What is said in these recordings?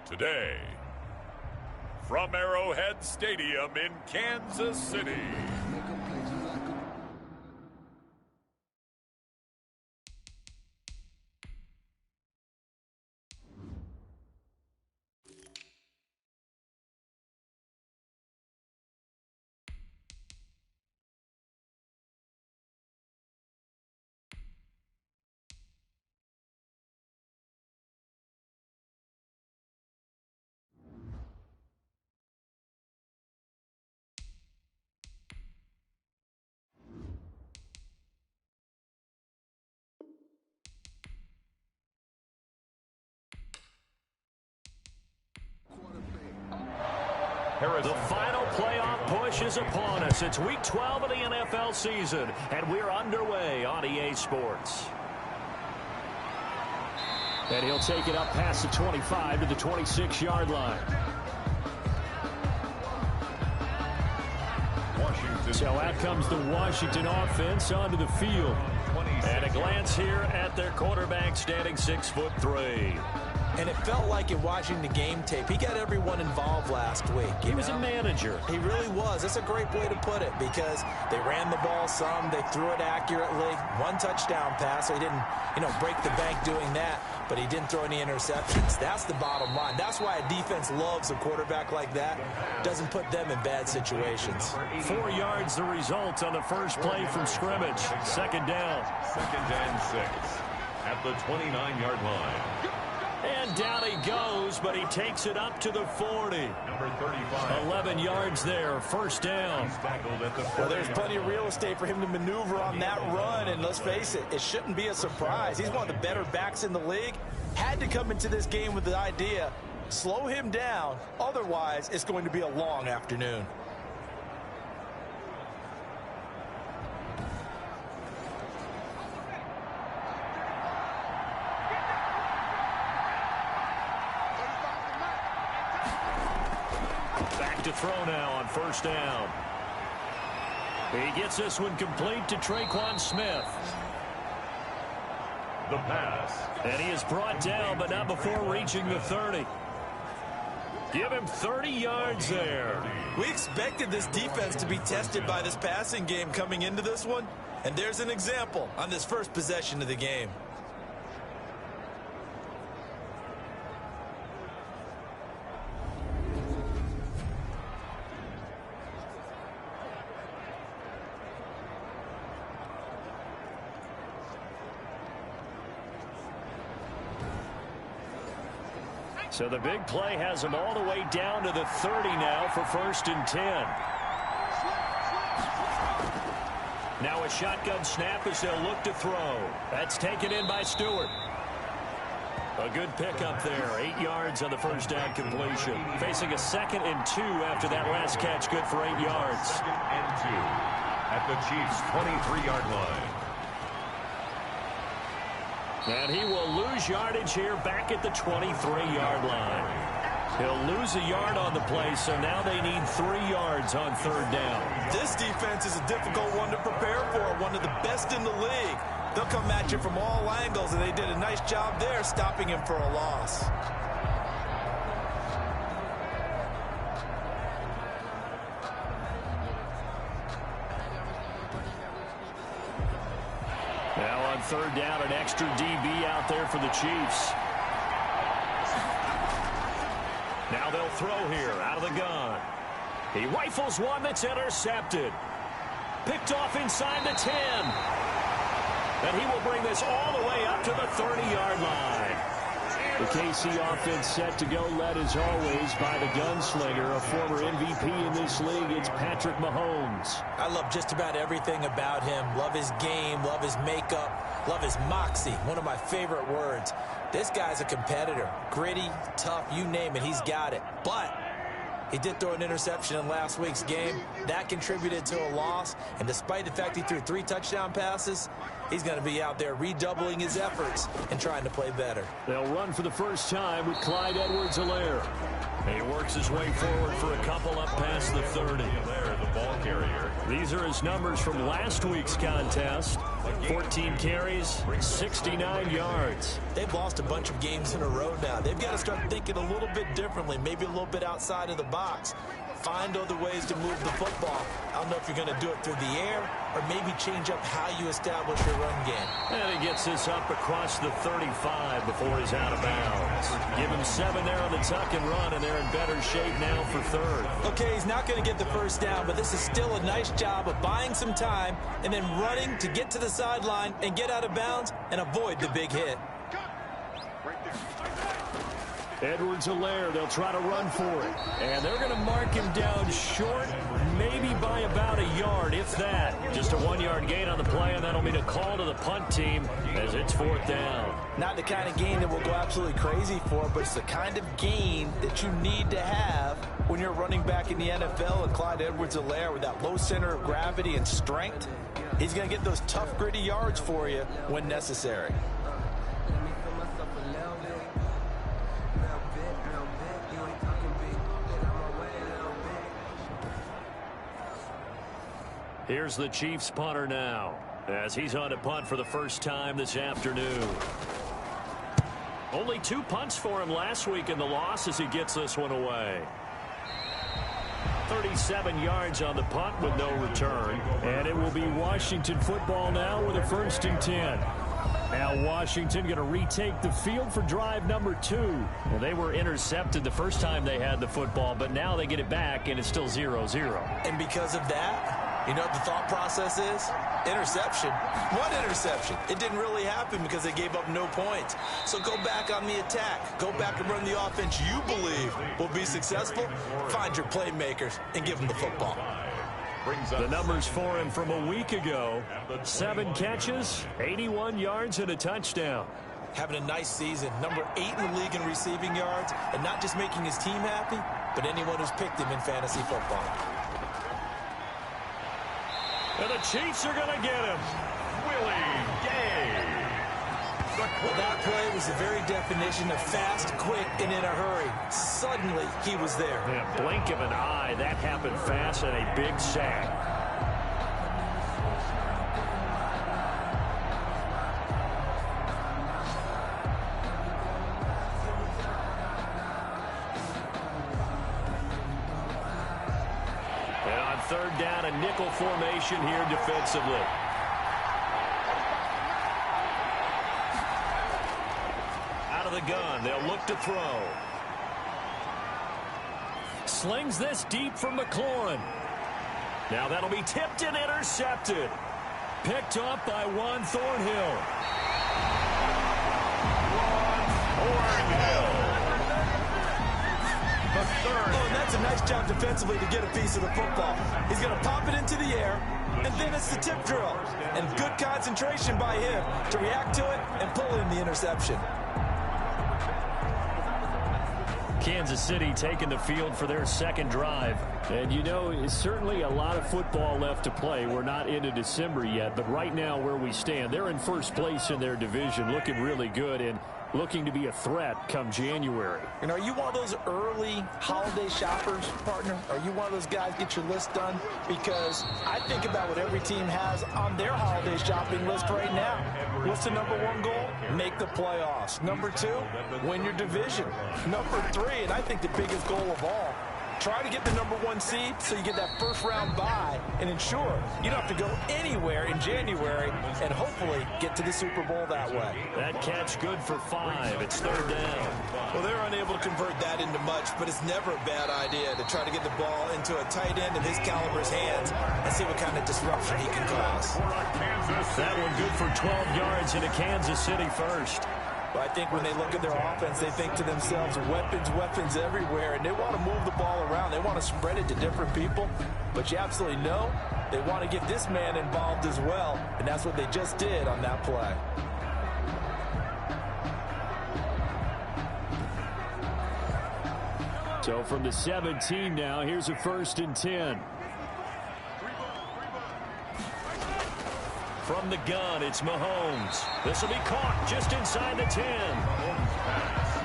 Today, from Arrowhead Stadium in Kansas City. The final playoff push is upon us. It's Week 12 of the NFL season, and we're underway on EA Sports. And he'll take it up past the 25 to the 26-yard line. So out comes the Washington offense onto the field. And a glance here at their quarterback, standing 6'3". And it felt like in watching the game tape, he got everyone involved last week. He was a manager. He really was. That's a great way to put it, because they ran the ball some, they threw it accurately. One touchdown pass, so he didn't, break the bank doing that, but he didn't throw any interceptions. That's the bottom line. That's why a defense loves a quarterback like that. Doesn't put them in bad situations. 4 yards the result on the first play from scrimmage. Second down. 2nd and 6 at the 29-yard line. And down he goes, but he takes it up to the 40. Number 35. 11 yards there, first down. Well, there's plenty of real estate for him to maneuver on that run, and let's face it, it shouldn't be a surprise. He's one of the better backs in the league. Had to come into this game with the idea, slow him down, otherwise it's going to be a long afternoon. To throw now on first down. He gets this one complete to Traquan Smith. The pass. And he is brought down, but not before reaching the 30. Give him 30 yards there. We expected this defense to be tested by this passing game coming into this one, and there's an example on this first possession of the game. So the big play has him all the way down to the 30 now for 1st and 10. Now a shotgun snap as they'll look to throw. That's taken in by Stewart. A good pickup there. 8 yards on the first down completion. Facing a 2nd and 2 after that last catch. Good for 8 yards. 2nd and 2 at the Chiefs' 23-yard line. And he will lose yardage here back at the 23-yard line. He'll lose a yard on the play, so now they need 3 yards on 3rd down. This defense is a difficult one to prepare for, one of the best in the league. They'll come at you from all angles, and they did a nice job there stopping him for a loss. Now on 3rd down, an extra DB out there for the Chiefs. Now they'll throw here out of the gun. He rifles one that's intercepted. Picked off inside the 10. And he will bring this all the way up to the 30-yard line. The KC offense set to go, led as always by the gunslinger, a former MVP in this league. It's Patrick Mahomes. I love just about everything about him. Love his game, love his makeup, love his moxie, one of my favorite words. This guy's a competitor. Gritty, tough, you name it, he's got it. But he did throw an interception in last week's game. That contributed to a loss. And despite the fact he threw 3 touchdown passes, he's going to be out there redoubling his efforts and trying to play better. They'll run for the first time with Clyde Edwards-Helaire. He works his way forward for a couple up past the 30. There, the ball carrier. These are his numbers from last week's contest. 14 carries, 69 yards. They've lost a bunch of games in a row now. They've got to start thinking a little bit differently, maybe a little bit outside of the box. Find other ways to move the football. I don't know if you're going to do it through the air or maybe change up how you establish your run game. And he gets this up across the 35 before he's out of bounds. Give him 7 there on the tuck and run, and they're in better shape now for third. Okay, he's not going to get the first down, but this is still a nice job of buying some time and then running to get to the sideline and get out of bounds and avoid the big hit. Edwards-Helaire, they'll try to run for it. And they're going to mark him down short, maybe by about a yard, if that. Just a 1-yard gain on the play, and that'll mean a call to the punt team as it's 4th down. Not the kind of gain that we'll go absolutely crazy for, but it's the kind of gain that you need to have when you're running back in the NFL. And Clyde Edwards-Helaire, with that low center of gravity and strength, he's going to get those tough, gritty yards for you when necessary. Here's the Chiefs punter now, as he's on to punt for the first time this afternoon. Only 2 punts for him last week in the loss as he gets this one away. 37 yards on the punt with no return. And it will be Washington football now with a 1st and 10. Now Washington going to retake the field for drive number 2. Well, they were intercepted the first time they had the football, but now they get it back, and it's still 0-0. And because of that, you know what the thought process is? Interception. What interception? It didn't really happen because they gave up no points. So go back on the attack. Go back and run the offense you believe will be successful. Find your playmakers and give them the football. The numbers for him from a week ago: 7 catches, 81 yards, and a touchdown. Having a nice season. Number 8 in the league in receiving yards, and not just making his team happy, but anyone who's picked him in fantasy football. And the Chiefs are going to get him. Willie Gay. Well, that play was the very definition of fast, quick, and in a hurry. Suddenly, he was there. Yeah, blink of an eye, that happened fast, and a big sack. And on 3rd down, a nickel formation here defensively. The gun, they'll look to throw. Slings this deep from McLaurin. Now that'll be tipped and intercepted. Picked up by Juan Thornhill. The 3rd. Oh, and that's a nice job defensively to get a piece of the football. He's going to pop it into the air, and then it's the tip drill. And good concentration by him to react to it and pull in the interception. Kansas City taking the field for their 2nd drive. And, you know, it's certainly a lot of football left to play. We're not into December yet, but right now where we stand, they're in 1st place in their division, looking really good and looking to be a threat come January. And are you one of those early holiday shoppers, partner? Are you one of those guys get your list done? Because I think about what every team has on their holiday shopping list right now. What's the number 1 goal? Make the playoffs. Number 2, win your division. Number 3, and I think the biggest goal of all, try to get the number 1 seed so you get that 1st round bye and ensure you don't have to go anywhere in January and hopefully get to the Super Bowl that way. That catch good for 5. It's 3rd down. Well, they're unable to convert that into much, but it's never a bad idea to try to get the ball into a tight end of his caliber's hands and see what kind of disruption he can cause. That one good for 12 yards into Kansas City 1st. But I think when they look at their offense, they think to themselves, weapons, weapons everywhere, and they want to move the ball around. They want to spread it to different people, but you absolutely know they want to get this man involved as well, and that's what they just did on that play. So from the 17 now, here's a 1st and 10. From the gun, it's Mahomes. This will be caught just inside the 10.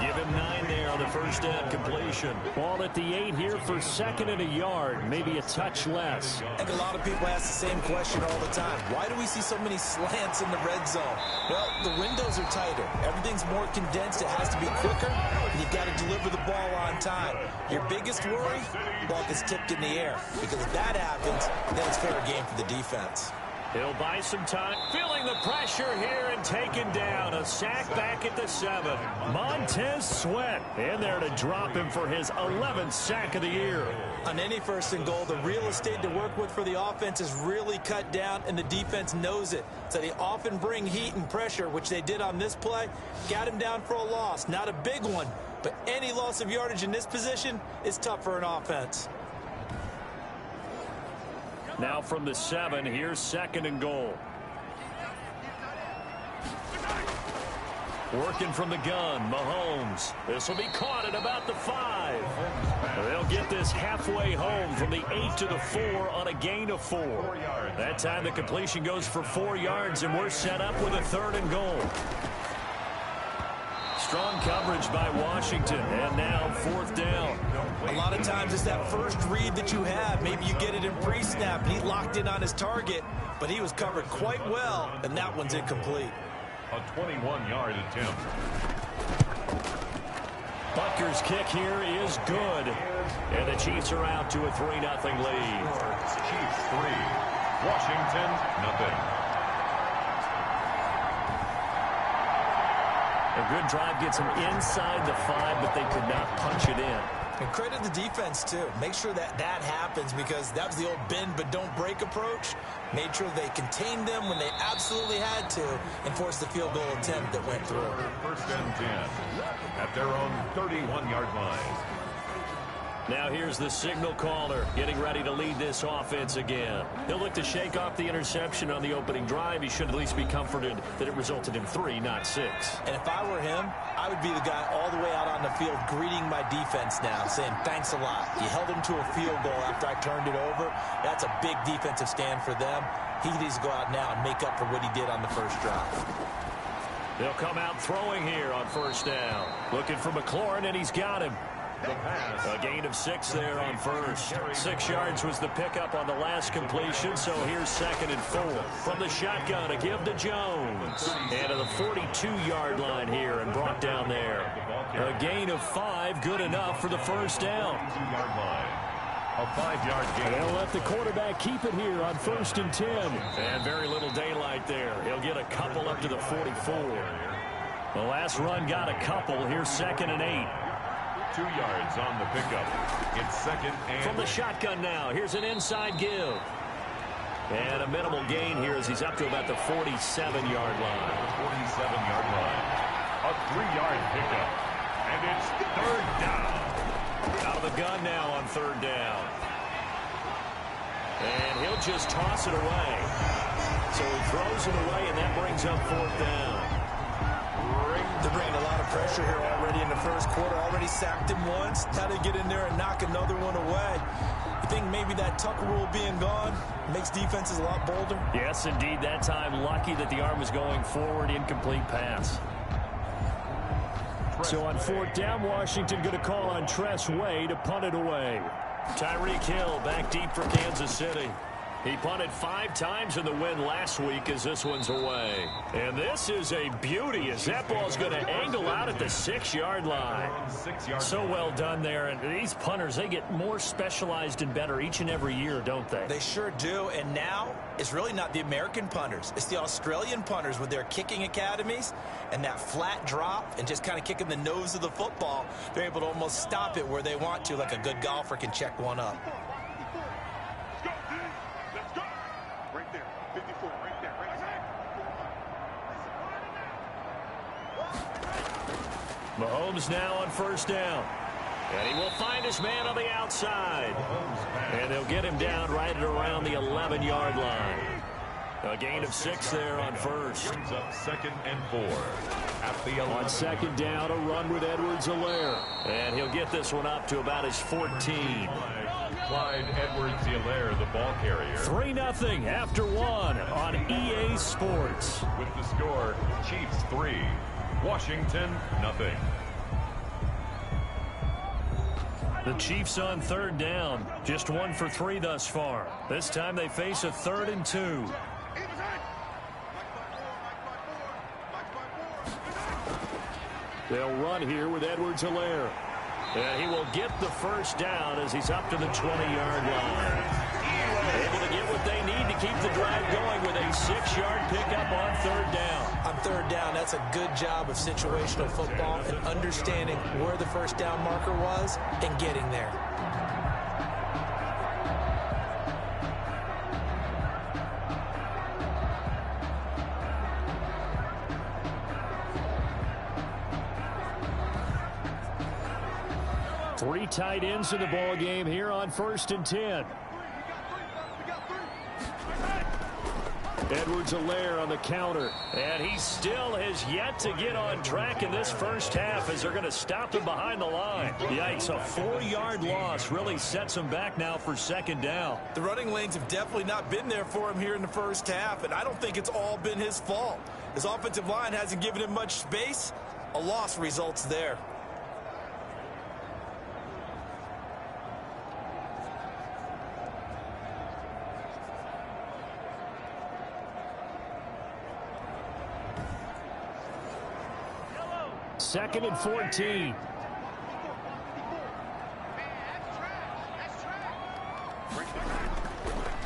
Give him 9 there on the first down completion. Ball at the 8 here for 2nd and a yard, maybe a touch less. I think a lot of people ask the same question all the time. Why do we see so many slants in the red zone? Well, the windows are tighter. Everything's more condensed. It has to be quicker, and you've got to deliver the ball on time. Your biggest worry? Ball gets tipped in the air. Because if that happens, then it's fair game for the defense. He'll buy some time. Feeling the pressure here and taken down. A sack back at the 7. Montez Sweat in there to drop him for his 11th sack of the year. On any 1st and goal, the real estate to work with for the offense is really cut down, and the defense knows it. So they often bring heat and pressure, which they did on this play. Got him down for a loss. Not a big one, but any loss of yardage in this position is tough for an offense. Now from the 7, here's 2nd and goal. Working from the gun, Mahomes. This will be caught at about the 5. They'll get this halfway home from the 8 to the 4 on a gain of 4. That time the completion goes for 4 yards, and we're set up with a 3rd and goal. Strong coverage by Washington, and now 4th down. A lot of times it's that first read that you have. Maybe you get it in pre-snap, and he locked in on his target, but he was covered quite well, and that one's incomplete. A 21-yard attempt. Butker's kick here is good, and the Chiefs are out to a 3-0 lead. Chiefs 3, Washington 0. A good drive gets them inside the 5, but they could not punch it in. And credit the defense, too. Make sure that happens, because that was the old bend but don't break approach. Made sure they contained them when they absolutely had to and forced the field goal attempt that went through. 1st and 10 at their own 31-yard line. Now here's the signal caller getting ready to lead this offense again. He'll look to shake off the interception on the opening drive. He should at least be comforted that it resulted in 3, not 6. And if I were him, I would be the guy all the way out on the field greeting my defense now, saying thanks a lot. You held him to a field goal after I turned it over. That's a big defensive stand for them. He needs to go out now and make up for what he did on the first drive. They'll come out throwing here on 1st down. Looking for McLaurin, and he's got him. A gain of 6 there on 1st. 6 yards was the pickup on the last completion, so here's 2nd and 4. From the shotgun, a give to Jones. And to the 42-yard line here and brought down there. A gain of 5, good enough for the 1st down. A 5-yard gain. They'll let the quarterback keep it here on 1st and 10. And very little daylight there. He'll get a couple up to the 44. The last run got a couple. Here's 2nd and 8. 2 yards on the pickup. It's 2nd and... From the shotgun now, here's an inside give. And a minimal gain here as he's up to about the 47-yard line. 47-yard line. A 3-yard pickup. And it's 3rd down. Out of the gun now on 3rd down. And he'll just toss it away. So he throws it away, and that brings up 4th down. They're bringing a lot of pressure here already in the first quarter. Already sacked him once. Now they get in there and knock another one away. You think maybe that Tucker rule being gone makes defenses a lot bolder? Yes, indeed. That time, lucky that the arm was going forward. Incomplete pass. So on 4th down, Washington going to call on Tress Way to punt it away. Tyreek Hill back deep for Kansas City. He punted 5 times in the win last week as this one's away. And this is a beauty as that ball's going to angle out at the 6-yard line. So well done there. And these punters, they get more specialized and better each and every year, don't they? They sure do. And now it's really not the American punters. It's the Australian punters with their kicking academies and that flat drop and just kind of kicking the nose of the football. They're able to almost stop it where they want to, like a good golfer can check one up. Mahomes now on 1st down. And he will find his man on the outside. And they'll get him down right at around the 11-yard line. A gain of 6 there on first. Brings up 2nd and 4. At the 11. On 2nd down, a run with Edwards-Helaire. And he'll get this one up to about his 14. Clyde Edwards-Helaire, the ball carrier. 3-0 after 1 on EA Sports. With the score, Chiefs 3, Washington 0. The Chiefs on 3rd down. Just 1 for 3 thus far. This time they face a 3rd and 2. They'll run here with Edwards-Helaire. And he will get the first down as he's up to the 20-yard line. Able to get what they need to keep the drive going with a 6-yard pickup on 3rd down. On 3rd down, that's a good job of situational football and understanding where the first down marker was and getting there. Three tight ends in the ball game here on 1st and 10. Edwards-Helaire on the counter. And he still has yet to get on track in this first half as they're going to stop him behind the line. Yikes, a 4-yard loss really sets him back now for 2nd down. The running lanes have definitely not been there for him here in the first half, and I don't think it's all been his fault. His offensive line hasn't given him much space. A loss results there. Second and 14.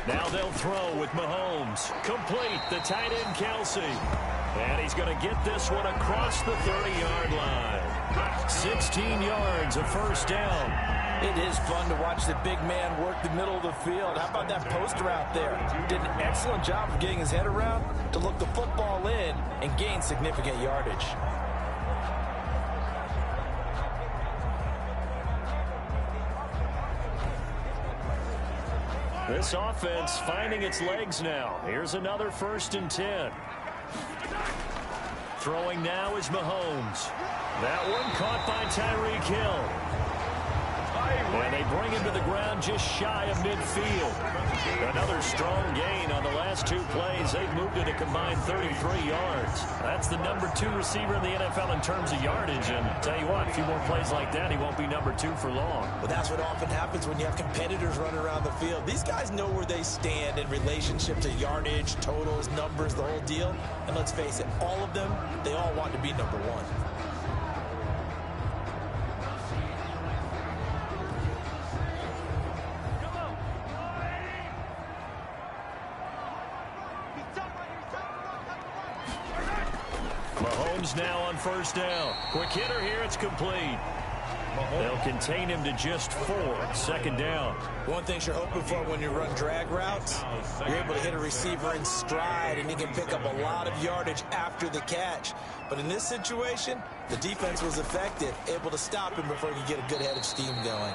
Now they'll throw with Mahomes. Complete, the tight end Kelsey. And he's going to get this one across the 30-yard line. 16 yards, a first down. It is fun to watch the big man work the middle of the field. How about that post route there? Did an excellent job of getting his head around to look the football in and gain significant yardage. This offense finding its legs now. Here's another 1st and 10. Throwing now is Mahomes. That one caught by Tyreek Hill. And they bring him to the ground just shy of midfield. Another strong gain on the last 2 plays. They've moved it a combined 33 yards. That's the number 2 receiver in the NFL in terms of yardage. And tell you what, a few more plays like that, he won't be number 2 for long. Well, that's what often happens when you have competitors running around the field. These guys know where they stand in relationship to yardage, totals, numbers, the whole deal. And let's face it, all of them, they all want to be number 1. Now on 1st down. Quick hitter here, it's complete. They'll contain him to just 4. 2nd down. One thing you're hoping for when you run drag routes, you're able to hit a receiver in stride and he can pick up a lot of yardage after the catch. But in this situation, the defense was effective, able to stop him before he could get a good head of steam going.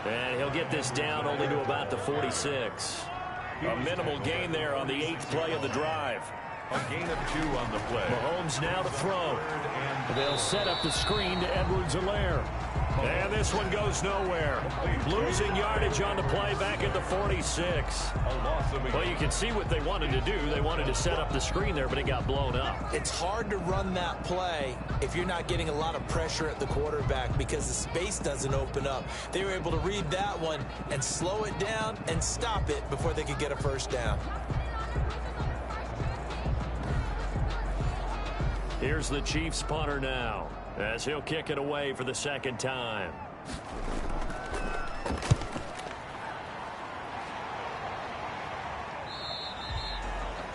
And he'll get this down only to about the 46. A minimal gain there on the 8th play of the drive. A gain of 2 on the play. Mahomes now to throw. They'll set up the screen to Edwards-Helaire. And this one goes nowhere. Losing yardage on the play back at the 46. Well, you can see what they wanted to do. They wanted to set up the screen there, but it got blown up. It's hard to run that play if you're not getting a lot of pressure at the quarterback because the space doesn't open up. They were able to read that one and slow it down and stop it before they could get a first down. Here's the Chiefs punter now as he'll kick it away for the 2nd time.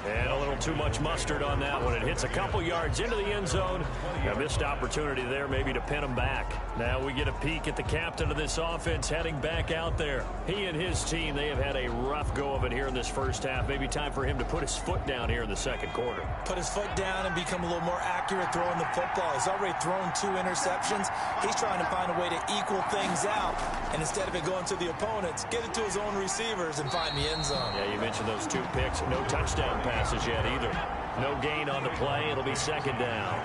And a little too much mustard on that one. It hits a couple yards into the end zone. A missed opportunity there maybe to pin him back. Now we get a peek at the captain of this offense heading back out there. He and his team, they have had a rough go of it here in this first half. Maybe time for him to put his foot down here in the second quarter. Put his foot down and become a little more accurate throwing the football. He's already thrown 2 interceptions. He's trying to find a way to equal things out. And instead of it going to the opponents, get it to his own receivers and find the end zone. Yeah, you mentioned those 2 picks. No touchdown passes yet either. No gain on the play. It'll be second down.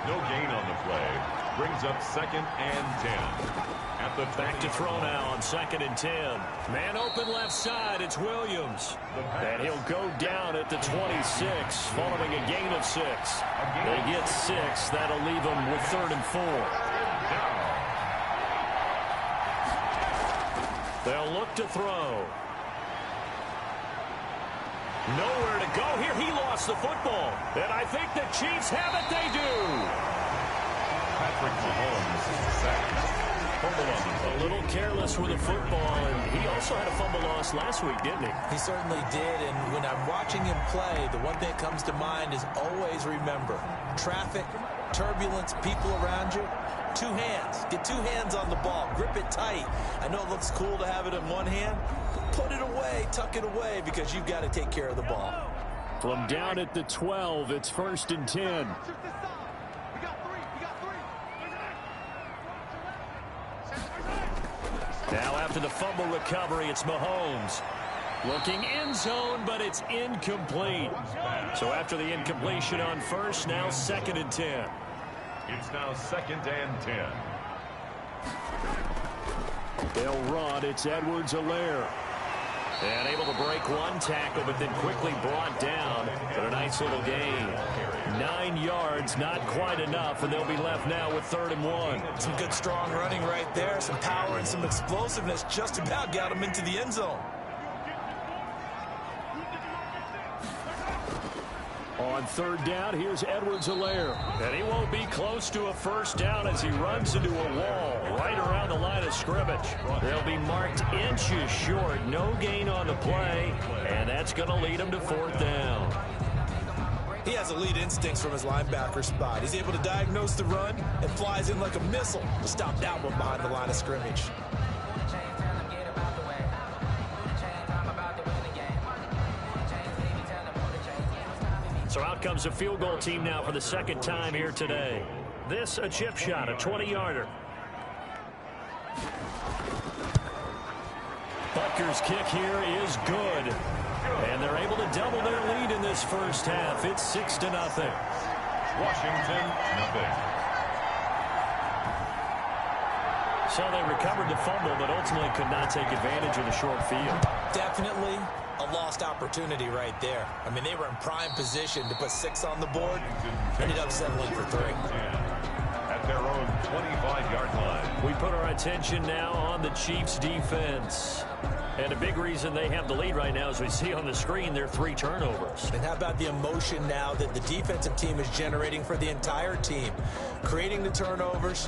No gain on the play. Brings up 2nd and 10. At the back to throw now on 2nd and 10. Man open left side. It's Williams. And he'll go down at the 26 following a gain of 6. They get 6. That'll leave them with 3rd and 4. They'll look to throw. Nowhere to go here. He lost the football. And I think the Chiefs have it. They do. Patrick Mahomes sacked. A little careless with the football, and he also had a fumble loss last week, didn't he? He certainly did, and when I'm watching him play, the one thing that comes to mind is always remember, traffic, turbulence, people around you, 2 hands. Get 2 hands on the ball. Grip it tight. I know it looks cool to have it in one hand, but put it away, tuck it away, because you've got to take care of the ball. From down at the 12, it's 1st and 10. Now after the fumble recovery, it's Mahomes. Looking end zone, but it's incomplete. So after the incompletion on first, now 2nd and 10. It's now 2nd and 10. They'll run. It's Edwards-Helaire. And able to break 1 tackle, but then quickly brought down. But a nice little gain. 9 yards, not quite enough, and they'll be left now with 3rd and 1. Some good strong running right there. Some power and some explosiveness just about got him into the end zone. On 3rd down, here's Edwards-Helaire. And he won't be close to a first down as he runs into a wall right around the line of scrimmage. They'll be marked inches short. No gain on the play, and that's going to lead him to 4th down. He has elite instincts from his linebacker spot. He's able to diagnose the run and flies in like a missile to stop that one behind the line of scrimmage. So out comes a field goal team now for the 2nd time here today. This a chip shot, a 20-yarder. Butker's kick here is good. And they're able to double their lead in this first half. It's 6-0. Washington, nothing. So they recovered the fumble, but ultimately could not take advantage of the short field. Definitely a lost opportunity right there. I mean, they were in prime position to put 6 on the board. Ended up settling for 3. At their own 25-yard line. We put our attention now on the Chiefs' defense. And a big reason they have the lead right now, as we see on the screen, their 3 turnovers. And how about the emotion now that the defensive team is generating for the entire team? Creating the turnovers,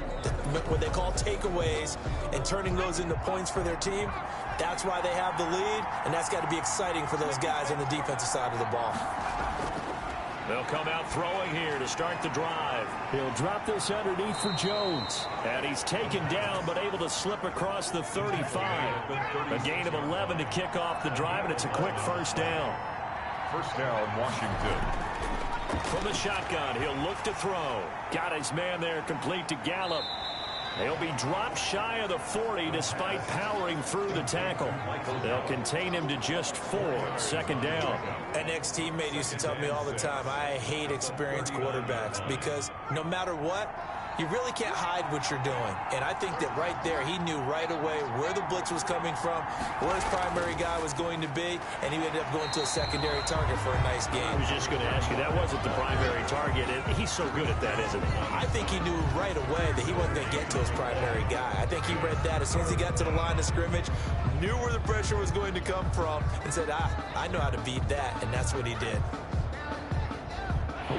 what they call takeaways, and turning those into points for their team. That's why they have the lead, and that's got to be exciting for those guys on the defensive side of the ball. They'll come out throwing here to start the drive. He'll drop this underneath for Jones. And he's taken down, but able to slip across the 35. A gain of 11 to kick off the drive, and it's a quick first down. First down, Washington. From the shotgun, he'll look to throw. Got his man there, complete to Gallup. He'll be dropped shy of the 40 despite powering through the tackle. They'll contain him to just 4. 2nd down. An ex-teammate used to tell me all the time, I hate experienced quarterbacks because no matter what, you really can't hide what you're doing. And I think that right there, he knew right away where the blitz was coming from, where his primary guy was going to be, and he ended up going to a secondary target for a nice game. I was just going to ask you, that wasn't the primary target. He's so good at that, isn't he? I think he knew right away that he wasn't going to get to his primary guy. I think he read that as soon as he got to the line of scrimmage, knew where the pressure was going to come from, and said, I know how to beat that, and that's what he did.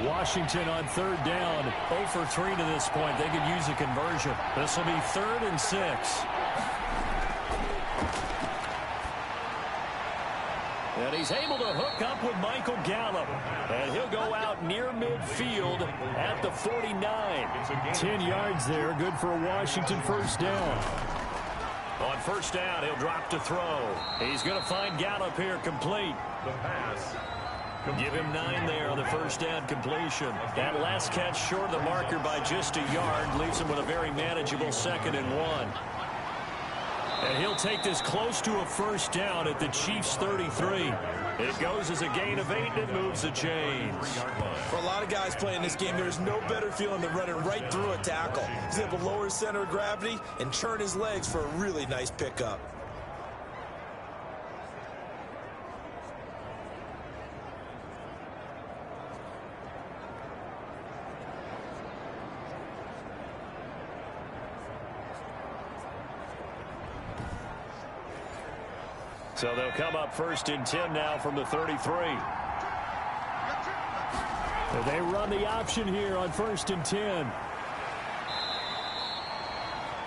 Washington on 3rd down. 0 for 3 to this point. They could use a conversion. This will be 3rd and 6. And he's able to hook up with Michael Gallup. And he'll go out near midfield at the 49. 10 yards there. Good for a Washington first down. On first down, he'll drop to throw. He's going to find Gallup here complete. The pass. Give him 9 there on the first down completion. That last catch short of the marker by just a yard leaves him with a very manageable 2nd and 1. And he'll take this close to a first down at the Chiefs' 33. It goes as a gain of 8, and it moves the chains. For a lot of guys playing this game, there's no better feeling than running right through a tackle. He's able to lower his center of gravity and churn his legs for a really nice pickup. So they'll come up 1st and 10 now from the 33. They run the option here on 1st and 10.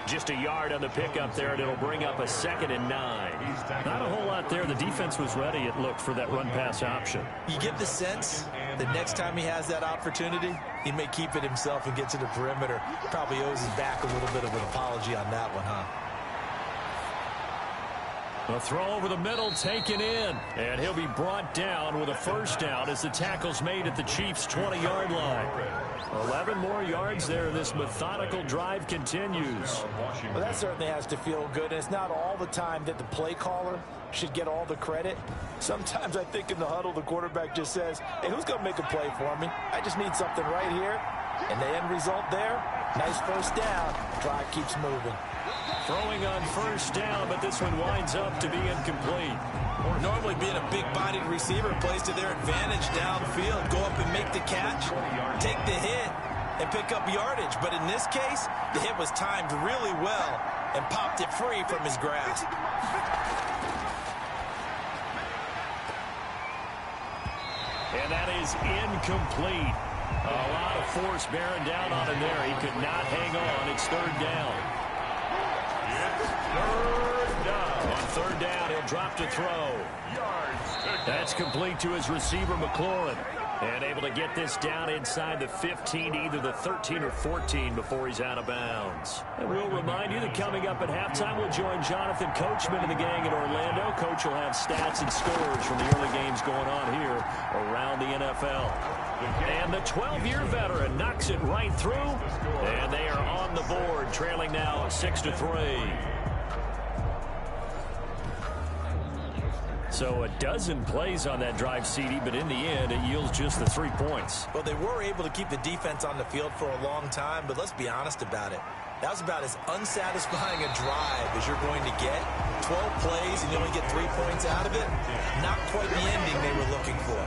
Just a yard on the pickup there, and it'll bring up a 2nd and 9. Not a whole lot there. The defense was ready, it looked, for that run-pass option. You get the sense that next time he has that opportunity, he may keep it himself and get to the perimeter. Probably owes his back a little bit of an apology on that one, huh? A throw over the middle taken in, and he'll be brought down with a first down as the tackle's made at the Chiefs' 20-yard line. 11 more yards there. This methodical drive continues. Well, that certainly has to feel good. And it's not all the time that the play caller should get all the credit. Sometimes I think in the huddle, the quarterback just says, hey, who's going to make a play for me? I just need something right here. And the end result there, nice first down. Drive keeps moving. Throwing on first down, but this one winds up to be incomplete. Normally being a big-bodied receiver plays to their advantage downfield. Go up and make the catch, take the hit, and pick up yardage. But in this case, the hit was timed really well and popped it free from his grasp. And that is incomplete. A lot of force bearing down on him there. He could not hang on. It's 3rd down. Third down. On 3rd down, he'll drop to throw. That's complete to his receiver, McLaurin. And able to get this down inside the 15, either the 13 or 14 before he's out of bounds. And we'll remind you that coming up at halftime, we'll join Jonathan Coachman and the gang in Orlando. Coach will have stats and scores from the early games going on here around the NFL. And the 12-year veteran knocks it right through. And they are on the board, trailing now 6-3. So a dozen plays on that drive, CD, but in the end, it yields just the 3 points. Well, they were able to keep the defense on the field for a long time, but let's be honest about it. That was about as unsatisfying a drive as you're going to get. 12 plays and you only get 3 points out of it. Not quite the ending they were looking for.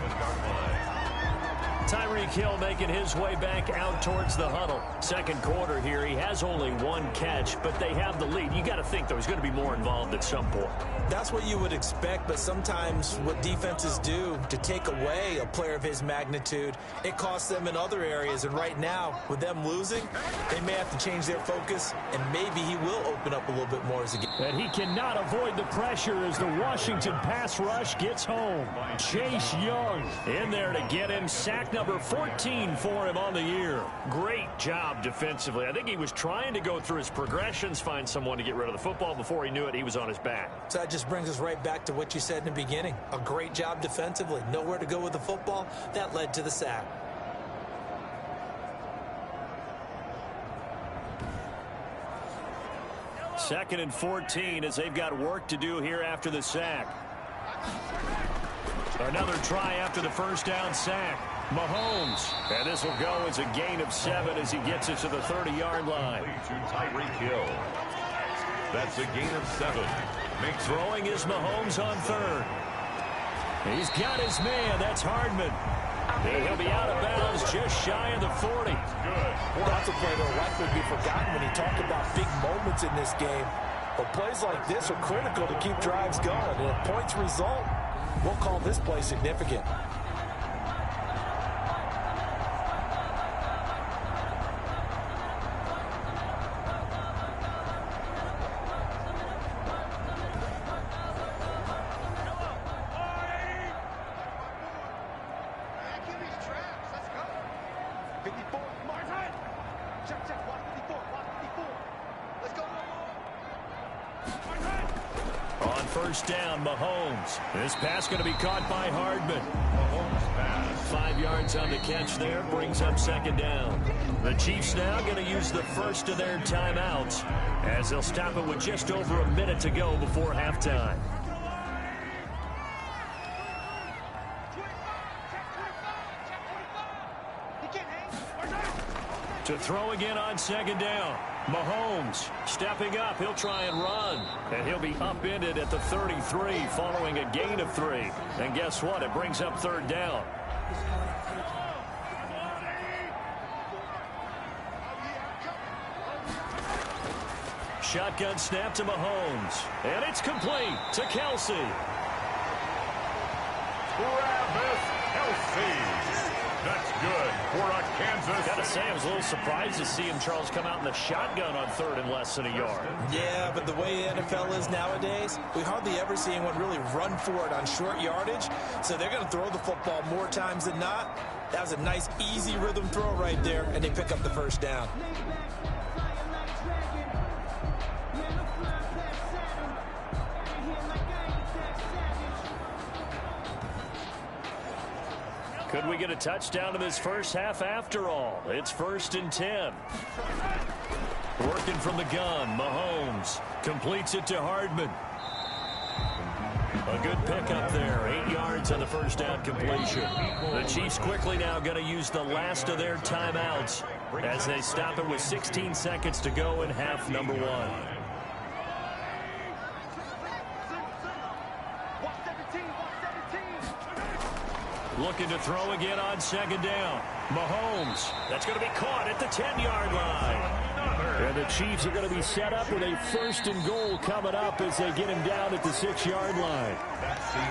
Tyreek Hill making his way back out towards the huddle. 2nd quarter here. He has only 1 catch, but they have the lead. You got to think, though, he's going to be more involved at some point. That's what you would expect, but sometimes what defenses do to take away a player of his magnitude, it costs them in other areas. And right now, with them losing, they may have to change their focus, and maybe he will open up a little bit more as a game. And he cannot avoid the pressure as the Washington pass rush gets home. Chase Young in there to get him. Sack number 14 for him on the year. Great job defensively. I think he was trying to go through his progressions, find someone to get rid of the football. Before he knew it, he was on his back. So that just brings us right back to what you said in the beginning. A great job defensively. Nowhere to go with the football. That led to the sack. Second and 14 as they've got work to do here after the sack. Another try after the first down sack. Mahomes. And this will go as a gain of 7 as he gets it to the 30-yard line. To Tyreek Hill. That's a gain of 7. Throwing is Mahomes on 3rd. He's got his man. That's Hardman. And he'll be out of bounds just shy of the 40. Good. That's a play that will likely be forgotten when you talk about big moments in this game. But plays like this are critical to keep drives going. And if points result, we'll call this play significant. first down, Mahomes. This pass going to be caught by Hardman. Mahomes pass. 5 yards on the catch there, brings up second down. The Chiefs now going to use the first of their timeouts as they'll stop it with just over a minute to go before halftime. To throw again on second down. Mahomes stepping up. He'll try and run. And he'll be upended at the 33 following a gain of 3. And guess what? It brings up third down. Shotgun snap to Mahomes. And it's complete to Kelsey. Travis Kelce. That's good for a Kansas. Gotta say, I was a little surprised to see him, Charles, come out in the shotgun on third and less than a yard. Yeah, but the way the NFL is nowadays, we hardly ever see anyone really run for it on short yardage. So they're going to throw the football more times than not. That was a nice, easy rhythm throw right there, and they pick up the first down. Could we get a touchdown in this first half after all? It's 1st and 10. Working from the gun, Mahomes completes it to Hardman. A good pickup there, 8 yards on the first down completion. The Chiefs quickly now going to use the last of their timeouts as they stop it with 16 seconds to go in half number 1. Looking to throw again on second down. Mahomes. That's going to be caught at the 10-yard line. And the Chiefs are going to be set up with a 1st and goal coming up as they get him down at the 6-yard line.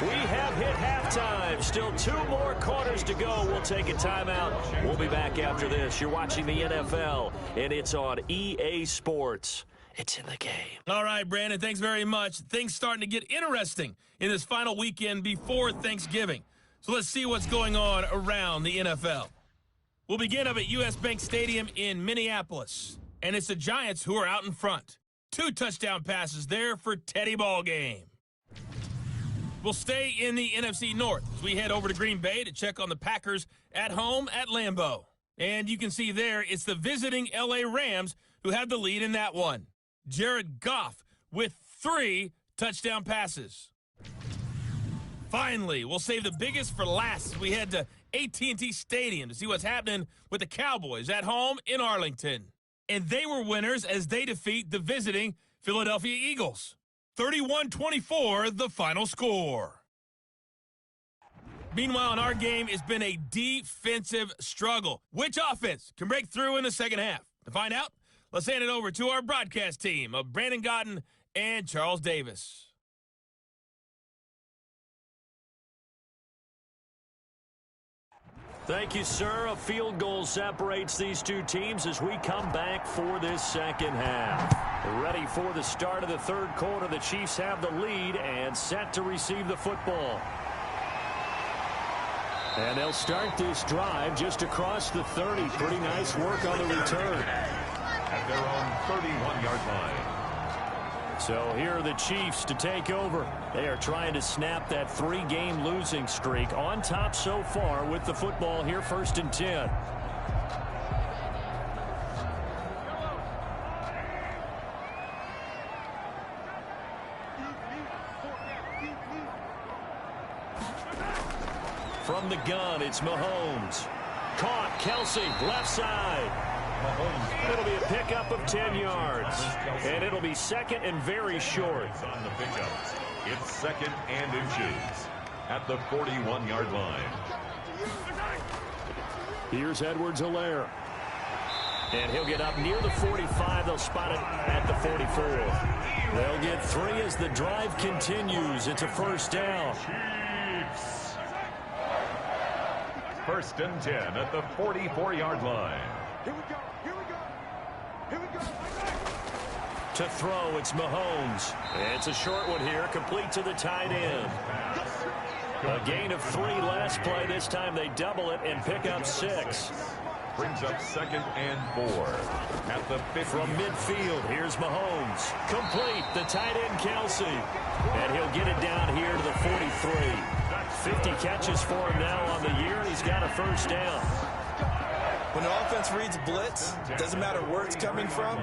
We have hit halftime. Still 2 more quarters to go. We'll take a timeout. We'll be back after this. You're watching the NFL, and it's on EA Sports. It's in the game. All right, Brandon, thanks very much. Things starting to get interesting in this final weekend before Thanksgiving. So let's see what's going on around the NFL. We'll begin up at U.S. Bank Stadium in Minneapolis. And it's the Giants who are out in front. 2 touchdown passes there for Teddy Ballgame. We'll stay in the NFC North as we head over to Green Bay to check on the Packers at home at Lambeau. And you can see there it's the visiting L.A. Rams who have the lead in that one. Jared Goff with 3 touchdown passes. Finally, we'll save the biggest for last as we head to AT&T Stadium to see what's happening with the Cowboys at home in Arlington. And they were winners as they defeat the visiting Philadelphia Eagles. 31-24, the final score. Meanwhile, in our game, it's been a defensive struggle. Which offense can break through in the second half? To find out, let's hand it over to our broadcast team of Brandon Gotten and Charles Davis. Thank you, sir. A field goal separates these two teams as we come back for this second half. Ready for the start of the third quarter. The Chiefs have the lead and set to receive the football. And they'll start this drive just across the 30. Pretty nice work on the return. At their own 31-yard line. So here are the Chiefs to take over. They are trying to snap that 3-game losing streak. On top so far with the football here, 1st and 10. From the gun, it's Mahomes. Caught, Kelsey, left side. It'll be a pickup of 10 yards. And it'll be 2nd and very short. On the pickup, it's 2nd and inches at the 41-yard line. Here's Edwards-Helaire. And he'll get up near the 45. They'll spot it at the 44. They'll get 3 as the drive continues. It's a 1st down. Chiefs. 1st and 10 at the 44-yard line. Here we go. Here we go. Here we go. To throw, it's Mahomes. It's a short one here, complete to the tight end. A gain of 3 last play. This time they double it and pick up 6. brings up 2nd and 4 at the 50. From midfield, here's Mahomes. Complete, the tight end Kelsey. And he'll get it down here to the 43. 50 catches for him now on the year, and he's got a first down. When the offense reads blitz, doesn't matter where it's coming from,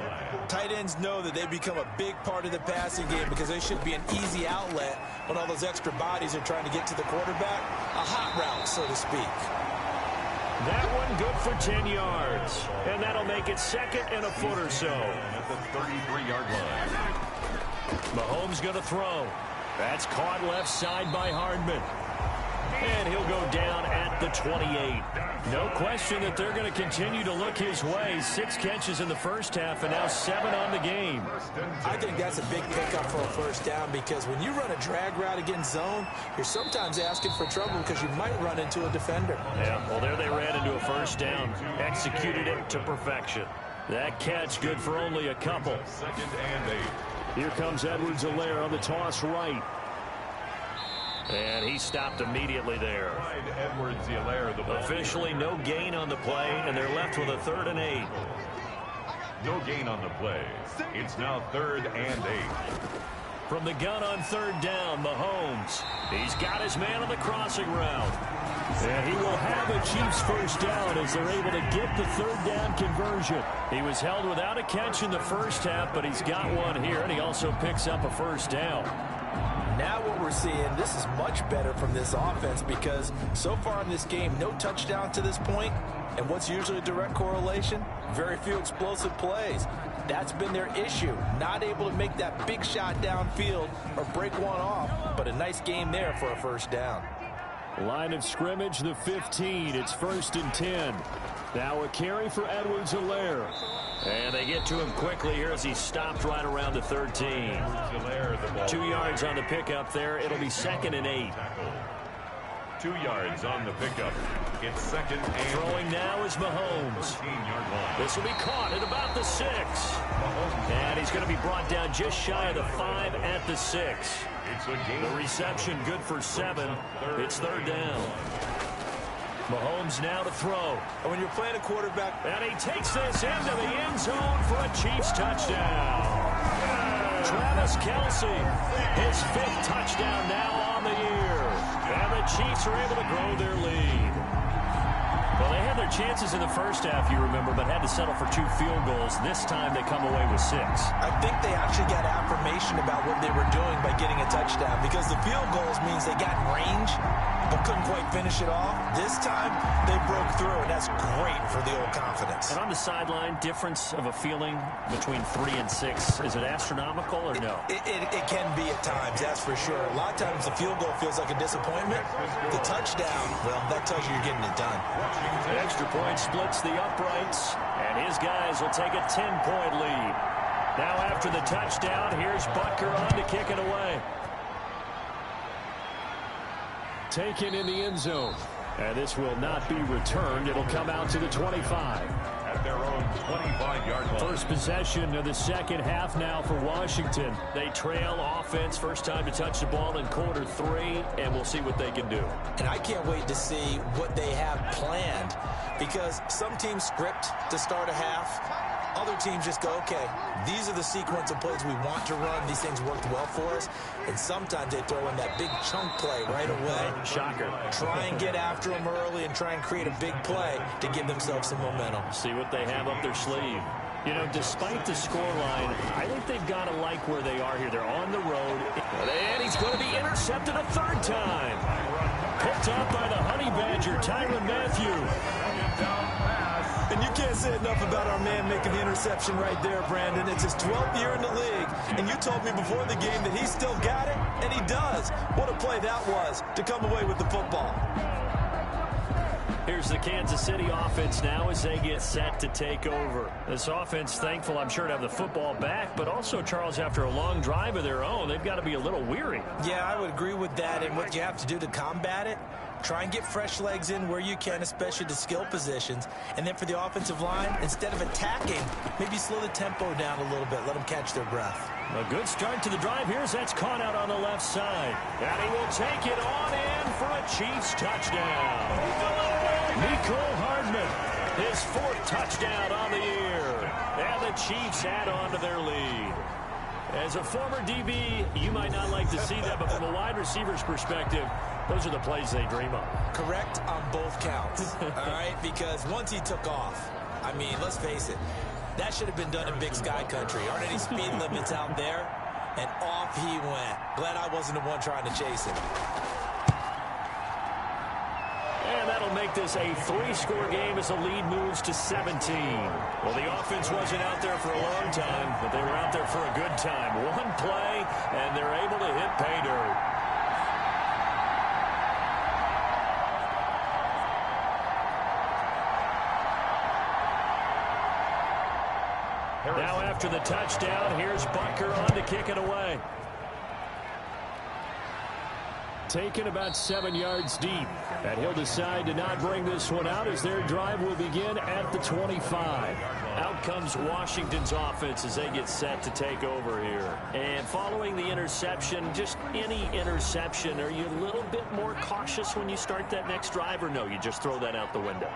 tight ends know that they become a big part of the passing game because they should be an easy outlet when all those extra bodies are trying to get to the quarterback. A hot route, so to speak. That one good for 10 yards. And that'll make it 2nd and a foot or so. At the 33-yard line. Mahomes going to throw. That's caught left side by Hardman. And he'll go down at the 28. No question that they're going to continue to look his way. 6 catches in the first half and now 7 on the game. I think that's a big pickup for a first down because when you run a drag route against zone, you're sometimes asking for trouble because you might run into a defender. Yeah, well, there they ran into a first down. Executed it to perfection. That catch good for only a couple. 2nd and 8. Here comes Edwards-Helaire on the toss right. And he stopped immediately there. Edwards-Helaire, the ball. Officially no gain on the play, and they're left with a 3rd and 8. No gain on the play. It's now 3rd and 8. From the gun on 3rd down, Mahomes. He's got his man on the crossing route. And he will have a Chiefs first down as they're able to get the 3rd down conversion. He was held without a catch in the first half, but he's got one here, and he also picks up a first down. Now what we're seeing, this is much better from this offense because so far in this game, no touchdown to this point. And what's usually a direct correlation? Very few explosive plays. That's been their issue. Not able to make that big shot downfield or break one off. But a nice game there for a first down. Line of scrimmage, the 15. It's 1st and 10. Now a carry for Edwards-Helaire. And they get to him quickly here as he stopped right around the 13. 2 yards on the pickup there. It'll be 2nd and 8. 2 yards on the pickup. It's 2nd and Throwing now is Mahomes. 13-yard line. This will be caught at about the 6. And he's going to be brought down just shy of the 5 at the 6. It's a game. The reception good for 7. It's 3rd down. Mahomes now to throw. And when you're playing a quarterback, And he takes this into the end zone for a Chiefs touchdown. Travis Kelce, his 5th touchdown now on the year. And the Chiefs are able to grow their lead. Well, they had their chances in the first half, you remember, but had to settle for 2 field goals. This time they come away with 6. I think they actually got affirmation about what they were doing by getting a touchdown because the field goals means they got in range but couldn't quite finish it off. This time, they broke through, and that's great for the old confidence. And on the sideline, difference of a feeling between 3 and 6, is it astronomical or no? It can be at times, that's for sure. A lot of times the field goal feels like a disappointment. The touchdown, well, that tells you you're getting it done. An extra point splits the uprights, and his guys will take a 10-point lead. Now after the touchdown, here's Butker on to kick it away. Taken in the end zone. And this will not be returned. It'll come out to the 25. At their own 25-yard line. First possession of the second half now for Washington. They trail offense, first time to touch the ball in quarter 3, and we'll see what they can do. And I can't wait to see what they have planned because some teams script to start a half. Other teams just go, okay, these are the sequence of plays we want to run. These things worked well for us. And sometimes they throw in that big chunk play right away. Shocker. Try and get after them early and try and create a big play to give themselves some momentum. See what they have up their sleeve. You know, despite the scoreline, I think they've got to like where they are here. They're on the road. And he's going to be intercepted a 3rd time. Picked up by the Honey Badger, Tyrann Mathieu. And you can't say enough about our man making the interception right there, Brandon. It's his 12th year in the league, and you told me before the game that he still got it, and he does. What a play that was to come away with the football. Here's the Kansas City offense now as they get set to take over. This offense, thankful, I'm sure, to have the football back, but also, Charles, after a long drive of their own, they've got to be a little weary. Yeah, I would agree with that, and what you have to do to combat it, try and get fresh legs in where you can, especially the skill positions. And then for the offensive line, instead of attacking, maybe slow the tempo down a little bit, let them catch their breath. A good start to the drive. Here's that's caught out on the left side. And he will take it on in for a Chiefs touchdown. Mecole Hardman His 4th touchdown on the year. And the Chiefs add on to their lead. As a former DB, you might not like to see that, but from a wide receiver's perspective, those are the plays they dream of. Correct on both counts, all right? Because once he took off, I mean, let's face it, that should have been done in Big Sky Country. Aren't any speed limits out there? And off he went. Glad I wasn't the one trying to chase him. And that'll make this a 3-score game as the lead moves to 17. Well, the offense wasn't out there for a long time, but they were out there for a good time. One play, and they're able to hit pay dirt. Now after the touchdown, here's Bunker on to kick it away. Taken about 7 yards deep. And he'll decide to not bring this one out as their drive will begin at the 25. Out comes Washington's offense as they get set to take over here. And following the interception, just any interception, are you a little bit more cautious when you start that next drive, or no, you just throw that out the window?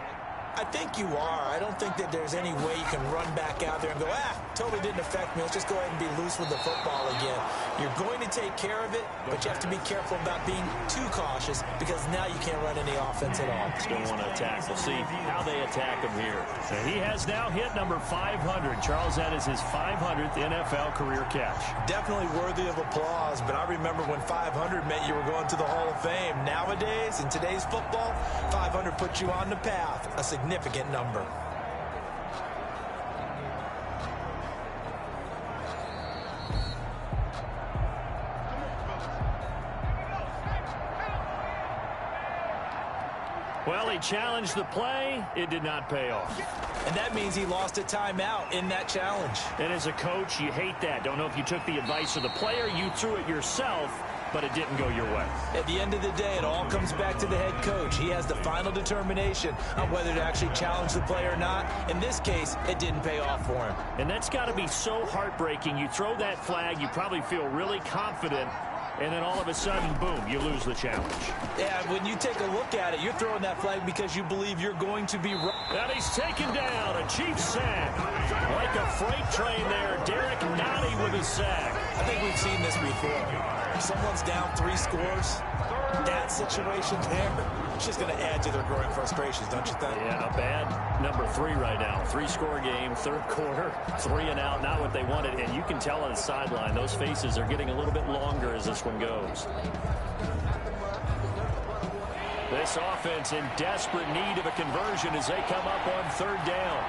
I think you are. I don't think that there's any way you can run back out there and go, totally didn't affect me. Let's just go ahead and be loose with the football again. You're going to take care of it, but you have to be careful about being too cautious because now you can't run any offense at all. Still want to attack. We'll see how they attack him here. And he has now hit number 500. Charles, that is his 500th NFL career catch. Definitely worthy of applause, but I remember when 500 meant you were going to the Hall of Fame. Nowadays, in today's football, 500 puts you on the path. A significant number. Well, he challenged the play. It did not pay off. And that means he lost a timeout in that challenge. And as a coach, you hate that. Don't know if you took the advice of the player. You threw it yourself, but it didn't go your way. At the end of the day, it all comes back to the head coach. He has the final determination on whether to actually challenge the play or not. In this case, it didn't pay off for him. And that's got to be so heartbreaking. You throw that flag, you probably feel really confident, and then all of a sudden, boom, you lose the challenge. Yeah, when you take a look at it, you're throwing that flag because you believe you're going to be right. And he's taken down, a Chiefs sack. Like a freight train there, Derek Nottie with a sack. I think we've seen this before. If someone's down 3 scores, that situation there, it's just going to add to their growing frustrations, don't you think? Yeah, a bad number 3 right now. 3-score game, 3rd quarter, 3 and out, not what they wanted. And you can tell on the sideline, those faces are getting a little bit longer as this one goes. This offense in desperate need of a conversion as they come up on 3rd down.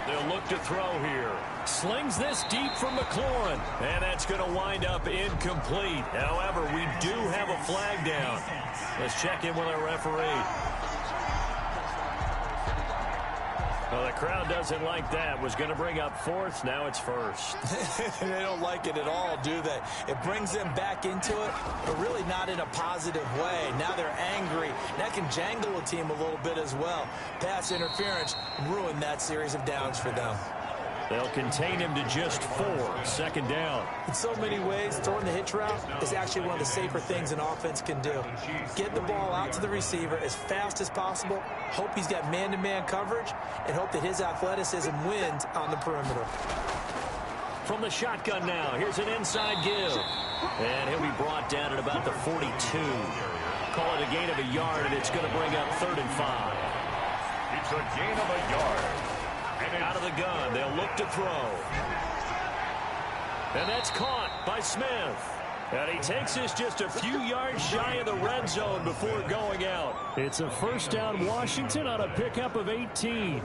They'll look to throw here. Slings this deep from McLaurin. And that's going to wind up incomplete. However, we do have a flag down. Let's check in with our referee. Well, the crowd doesn't like that. Was going to bring up 4th. Now it's 1st. They don't like it at all, do they? It brings them back into it, but really not in a positive way. Now they're angry. That can jangle a team a little bit as well. Pass interference ruined that series of downs for them. They'll contain him to just 4. 2nd down. In so many ways, throwing the hitch route is actually one of the safer things an offense can do. Get the ball out to the receiver as fast as possible, hope he's got man-to-man coverage, and hope that his athleticism wins on the perimeter. From the shotgun now, here's an inside give. And he'll be brought down at about the 42. Call it a gain of a yard, and it's going to bring up 3rd and 5. It's a gain of a yard. Out of the gun, they'll look to throw. And that's caught by Smith. And he takes this just a few yards shy of the red zone before going out. It's a 1st down Washington on a pickup of 18.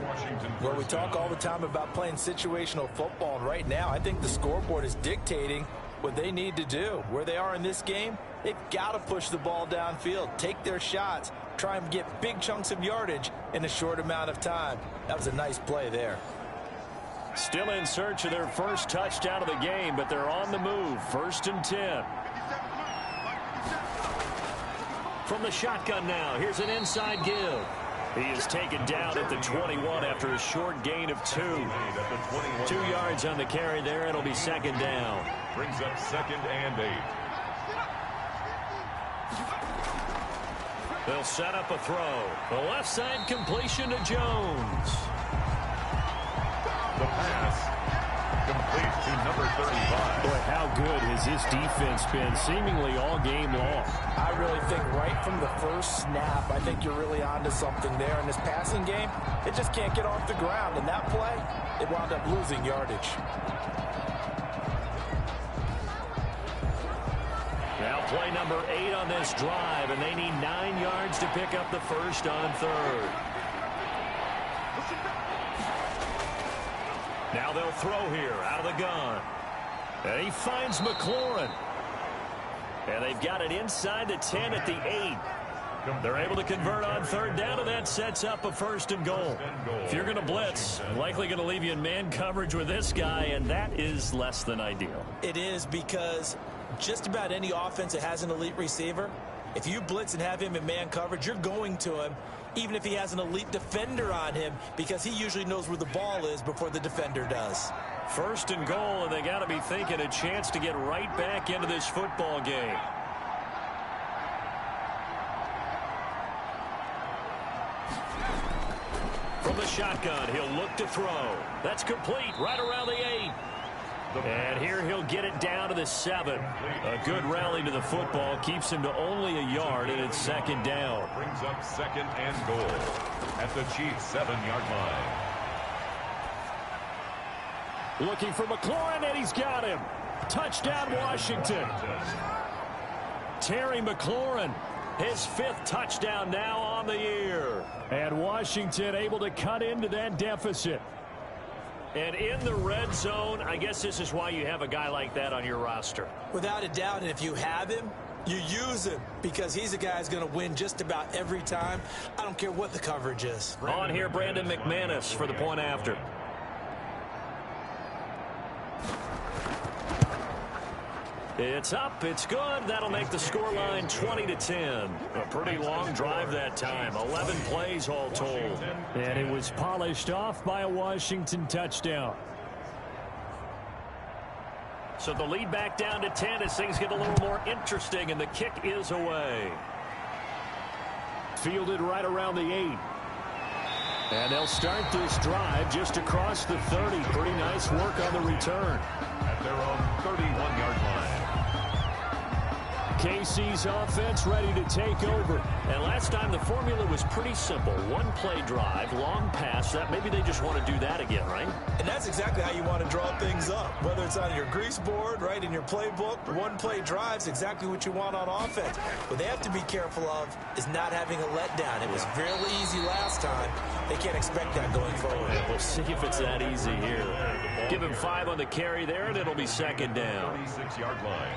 Well, we talk all the time about playing situational football, and right now I think the scoreboard is dictating what they need to do. Where they are in this game, they've got to push the ball downfield, take their shots, try and get big chunks of yardage in a short amount of time. That was a nice play there. Still in search of their 1st touchdown of the game, but they're on the move. 1st and 10. From the shotgun now, here's an inside give. He is taken down at the 21 after a short gain of 2. 2 yards on the carry there. It'll be 2nd down. Brings up 2nd and 8. They'll set up a throw. The left side completion to Jones. The pass complete to number 35. Boy, how good has this defense been seemingly all game long? I really think right from the first snap, I think you're really onto something there. In this passing game, it just can't get off the ground. And that play, it wound up losing yardage. Now play number 8 on this drive, and they need 9 yards to pick up the first on third. Now they'll throw here out of the gun. And he finds McLaurin. And they've got it inside the 10 at the 8. They're able to convert on third down, and that sets up a first and goal. If you're going to blitz, likely going to leave you in man coverage with this guy, and that is less than ideal. It is, because just about any offense that has an elite receiver, if you blitz and have him in man coverage, you're going to him, even if he has an elite defender on him, because he usually knows where the ball is before the defender does. First and goal, and they got to be thinking a chance to get right back into this football game. From the shotgun, he'll look to throw. That's complete right around the 8. And here he'll get it down to the 7. A good rally to the football keeps him to only a yard, and it's second down. Brings up second and goal at the Chiefs' 7-yard line. Looking for McLaurin, and he's got him. Touchdown, Washington. Terry McLaurin, his 5th touchdown now on the year. And Washington able to cut into that deficit. And in the red zone, I guess this is why you have a guy like that on your roster. Without a doubt, and if you have him, you use him, because he's a guy who's going to win just about every time. I don't care what the coverage is. On here, Brandon McManus for the point after. It's up, it's good. That'll make the scoreline 20-10. A pretty long drive that time. 11 plays all told. And it was polished off by a Washington touchdown. So the lead back down to 10 as things get a little more interesting, and the kick is away. Fielded right around the 8. And they'll start this drive just across the 30. Pretty nice work on the return. At their own 31-yard line. KC's offense ready to take over. And last time the formula was pretty simple. One play drive, long pass. That maybe they just want to do that again, right? And that's exactly how you want to draw things up. Whether it's on your grease board, right, in your playbook, one play drive's exactly what you want on offense. What they have to be careful of is not having a letdown. It was fairly easy last time. They can't expect that going forward. We'll see if it's that easy here. Give him 5 on the carry there, and it'll be second down. 36-yard line.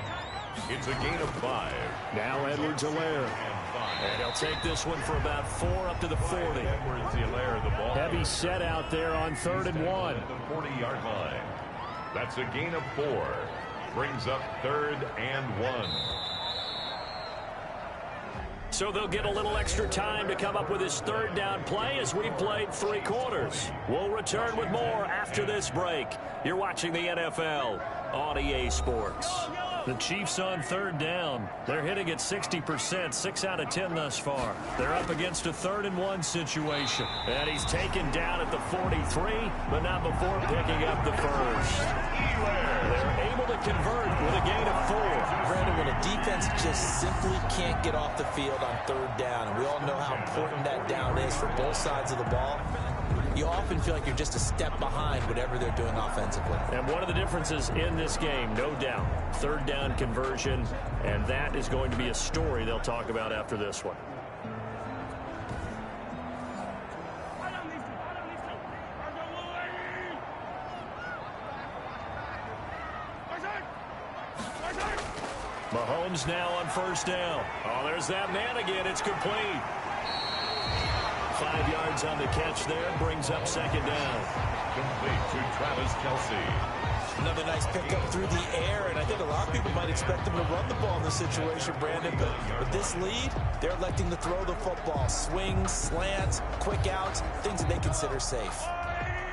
It's a gain of 5. Now Edwards-Helaire. And he'll take this one for about 4 up to the 40. Edwards-Helaire, the ball. Heavy set out there on 3rd and 1. At the 40-yard line. That's a gain of 4. Brings up 3rd and 1. So they'll get a little extra time to come up with his 3rd down play as we've played 3 quarters. We'll return with more after this break. You're watching the NFL on EA Sports. The Chiefs on 3rd down. They're hitting at 60%, 6 out of 10 thus far. They're up against a 3rd and 1 situation. And he's taken down at the 43, but not before picking up the first. They're able to convert with a gain of 4. Brandon, when a defense just simply can't get off the field on 3rd down, and we all know how important that down is for both sides of the ball, you often feel like you're just a step behind whatever they're doing offensively. And one of the differences in this game, no doubt, 3rd down conversion, and that is going to be a story they'll talk about after this one. Mahomes now on 1st down. Oh, there's that man again. It's complete. 5 yards on the catch there. Brings up 2nd down. Complete to Travis Kelce. Another nice pickup through the air, and I think a lot of people might expect them to run the ball in this situation, Brandon, but with this lead, they're electing to throw the football. Swings, slants, quick outs, things that they consider safe.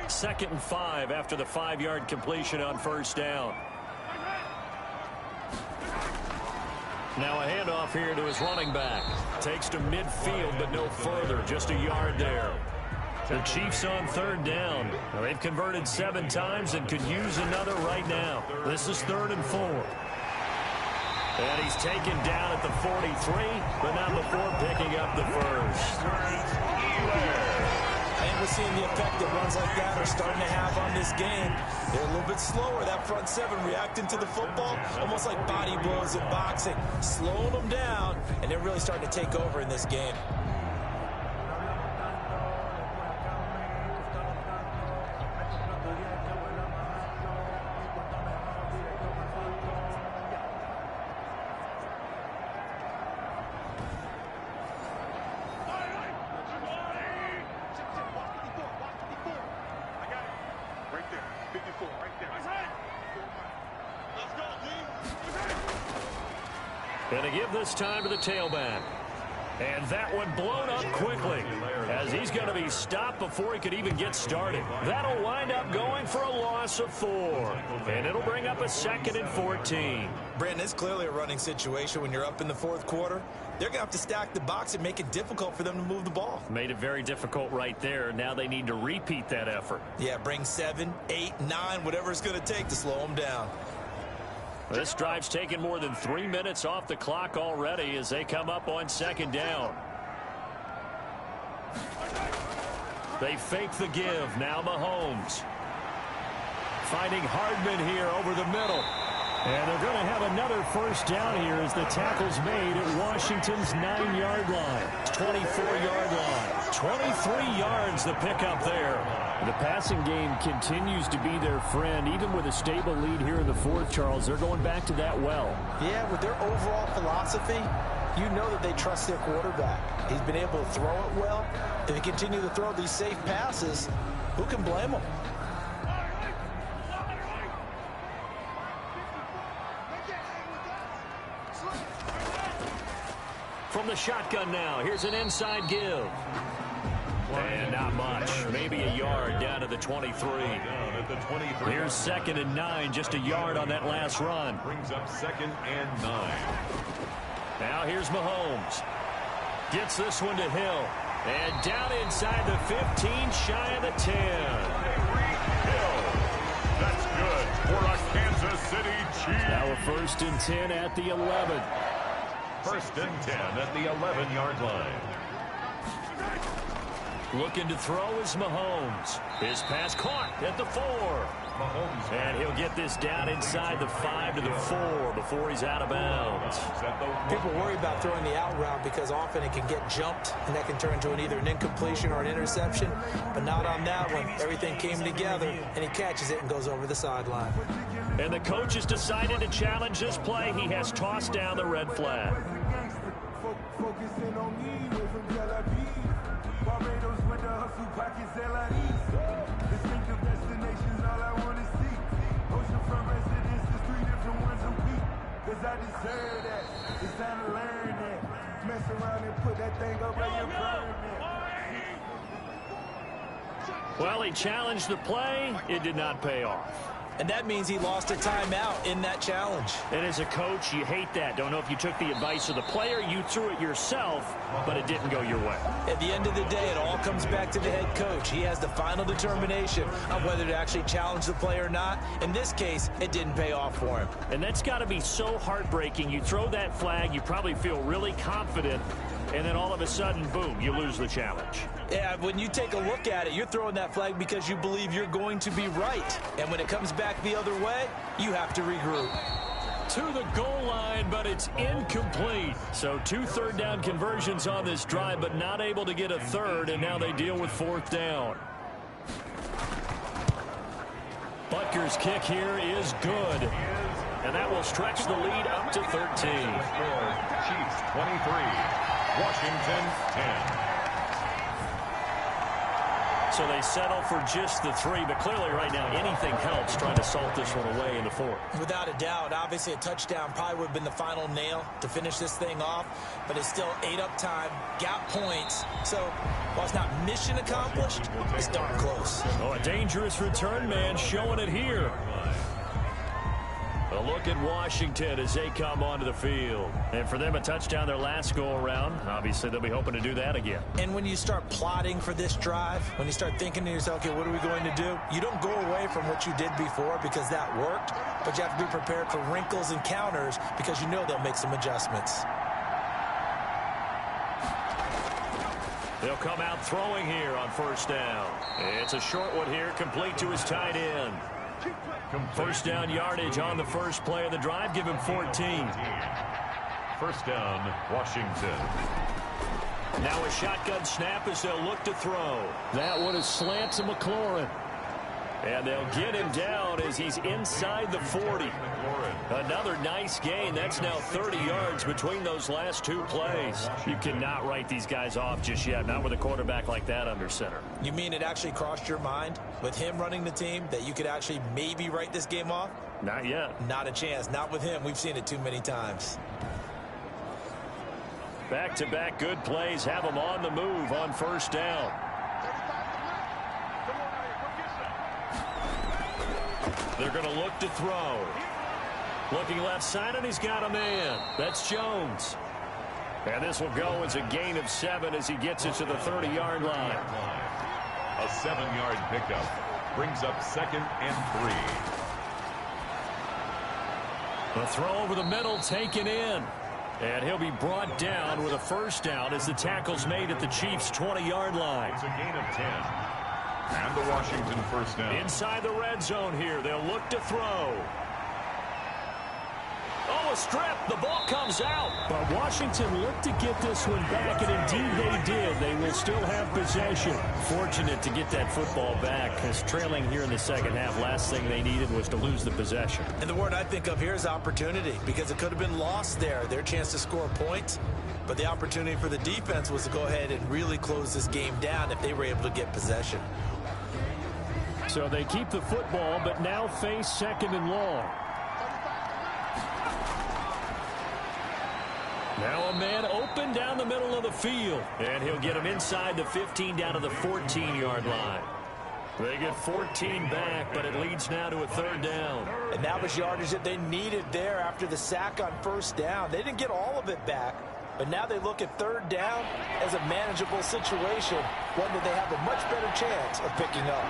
2nd and 5 after the 5-yard completion on 1st down. Now a handoff here to his running back. Takes to midfield, but no further. Just a yard there. The Chiefs on third down. Now they've converted 7 times and could use another right now. This is 3rd and 4. And he's taken down at the 43, but not before picking up the first. And we're seeing the effect that runs like that are starting to have on this game. They're a little bit slower, that front 7 reacting to the football, almost like body blows in boxing, slowing them down, and they're really starting to take over in this game. Going to give this time to the tailback. And that one blown up quickly as he's going to be stopped before he could even get started. That'll wind up going for a loss of 4. And it'll bring up a 2nd and 14. Brandon, it's clearly a running situation when you're up in the 4th quarter. They're going to have to stack the box and make it difficult for them to move the ball. Made it very difficult right there. Now they need to repeat that effort. Yeah, bring 7, 8, 9, whatever it's going to take to slow them down. This drive's taken more than 3 minutes off the clock already as they come up on 2nd down. They fake the give. Now Mahomes. Finding Hardman here over the middle. And they're going to have another first down here as the tackle's made at Washington's 9-yard line. 24-yard line. 23 yards the pickup there. The passing game continues to be their friend. Even with a stable lead here in the 4th, Charles, they're going back to that well. Yeah, with their overall philosophy, you know that they trust their quarterback. He's been able to throw it well. If they continue to throw these safe passes, who can blame them? From the shotgun now, here's an inside give. And not much. Maybe a yard down to the 23. Here's 2nd and 9, just a yard on that last run. Brings up 2nd and 9. Now here's Mahomes. Gets this one to Hill. And down inside the 15, shy of the 10. Hill. That's good for a Kansas City Chiefs. Now a 1st and 10 at the 11. 1st and 10 at the 11-yard line. Looking to throw is Mahomes. His pass caught at the 4. Mahomes. And he'll get this down inside the 5 to the 4 before he's out of bounds. People worry about throwing the out route because often it can get jumped, and that can turn into either an incompletion or an interception. But not on that one. Everything came together, and he catches it and goes over the sideline. And the coach has decided to challenge this play. He has tossed down the red flag. Focusing on me, way from Tel Aviv. Barbados with the hustle pockets, LIDs. Distinctive destinations, all I want to see. Oceanfront residences, 3 different ones a week. Cause I deserve that. It's time to learn that. Mess around and put that thing up and you burn that. Well, he challenged the play. It did not pay off. And that means he lost a timeout in that challenge. And as a coach, you hate that. Don't know if you took the advice of the player. You threw it yourself, but it didn't go your way. At the end of the day, it all comes back to the head coach. He has the final determination on whether to actually challenge the play or not. In this case, it didn't pay off for him. And that's got to be so heartbreaking. You throw that flag, you probably feel really confident, and then all of a sudden, boom, you lose the challenge. Yeah, when you take a look at it, you're throwing that flag because you believe you're going to be right. And when it comes back the other way, you have to regroup. To the goal line, but it's incomplete. So 2 third-down conversions on this drive, but not able to get a third, and now they deal with 4th down. Butker's kick here is good. And that will stretch the lead up to 13. Chiefs 23, Washington 10. So they settle for just the 3, but clearly right now anything helps trying to salt this one away in the 4th. Without a doubt, obviously a touchdown probably would have been the final nail to finish this thing off, but it's still 8 up time, got points. So while it's not mission accomplished, it's darn close. Oh, a dangerous return man showing it here. A look at Washington as they come onto the field. And for them, a touchdown their last go-around. Obviously, they'll be hoping to do that again. And when you start plotting for this drive, when you start thinking to yourself, okay, what are we going to do? You don't go away from what you did before because that worked, but you have to be prepared for wrinkles and counters because you know they'll make some adjustments. They'll come out throwing here on first down. It's a short one here, complete to his tight end. First down yardage on the first play of the drive. Give him 14. First down, Washington. Now a shotgun snap as they'll look to throw. That one is slant to McLaurin. And they'll get him down as he's inside the 40. Another nice gain. That's now 30 yards between those last two plays. You cannot write these guys off just yet, not with a quarterback like that under center. You mean it actually crossed your mind with him running the team that you could actually maybe write this game off? Not yet. Not a chance. Not with him. We've seen it too many times. Back-to-back good plays have them on the move on first down. They're going to look to throw. Looking left side, and he's got a man. That's Jones. And this will go as a gain of 7 as he gets it to the 30-yard line. A 7-yard pickup brings up 2nd and 3. The throw over the middle taken in. And he'll be brought down with a first down as the tackle's made at the Chiefs' 20-yard line. It's a gain of 10. And the Washington first down. Inside the red zone here. They'll look to throw. Oh, a strip. The ball comes out. But Washington looked to get this one back, and indeed they did. They will still have possession. Fortunate to get that football back, because trailing here in the second half, last thing they needed was to lose the possession. And the word I think of here is opportunity, because it could have been lost there, their chance to score points. But the opportunity for the defense was to go ahead and really close this game down if they were able to get possession. So they keep the football, but now face 2nd and long. Now a man open down the middle of the field. And he'll get him inside the 15 down to the 14-yard line. They get 14 back, but it leads now to a 3rd down. And that was yardage that they needed there after the sack on first down. They didn't get all of it back, but now they look at 3rd down as a manageable situation, one that they have a much better chance of picking up.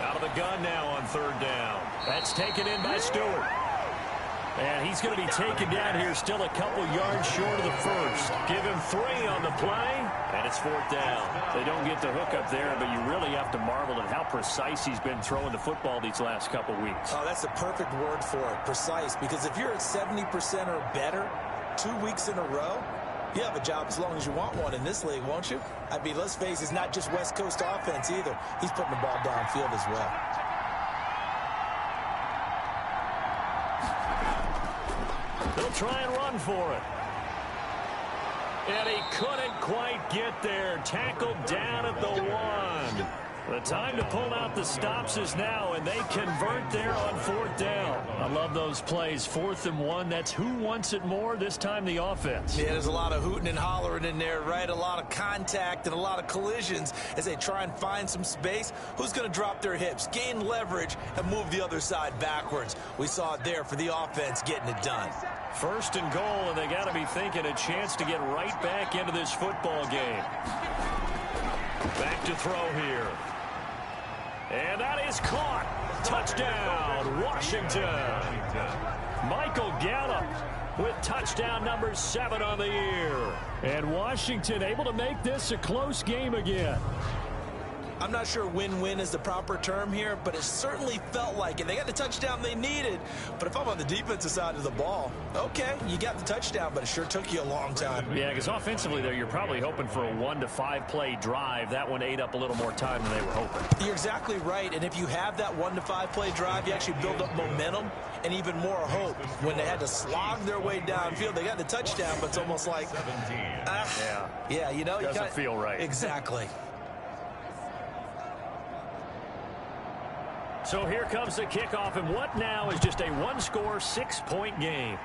Out of the gun now on 3rd down. That's taken in by Stewart. And he's going to be taken down here still a couple yards short of the first. Give him 3 on the play, and it's 4th down. They don't get the hook up there, but you really have to marvel at how precise he's been throwing the football these last couple weeks. Oh, that's the perfect word for it, precise, because if you're at 70% or better 2 weeks in a row, you have a job as long as you want one in this league, won't you? I mean, let's face it, it's not just West Coast offense either. He's putting the ball downfield as well. They'll try and run for it. And he couldn't quite get there. Tackled down at the 1. The time to pull out the stops is now, and they convert there on 4th down. I love those plays. 4th and 1. That's who wants it more, this time the offense. Yeah, there's a lot of hooting and hollering in there, right? A lot of contact and a lot of collisions as they try and find some space. Who's going to drop their hips, gain leverage, and move the other side backwards? We saw it there for the offense getting it done. 1st and goal, and they got to be thinking a chance to get right back into this football game. Back to throw here. And that is caught. Touchdown, Washington. Michael Gallup with touchdown number 7 on the year. And Washington able to make this a close game again. I'm not sure win-win is the proper term here, but it certainly felt like it. They got the touchdown they needed, but if I'm on the defensive side of the ball, okay, you got the touchdown, but it sure took you a long time. Yeah, because offensively there, you're probably hoping for a 1 to 5 play drive. That one ate up a little more time than they were hoping. You're exactly right, and if you have that 1 to 5 play drive, you actually build up momentum and even more hope. When they had to slog their way downfield, they got the touchdown, but it's almost like, yeah, you know, doesn't feel right. Exactly. So here comes the kickoff, and what now is just a 1-score, 6-point game.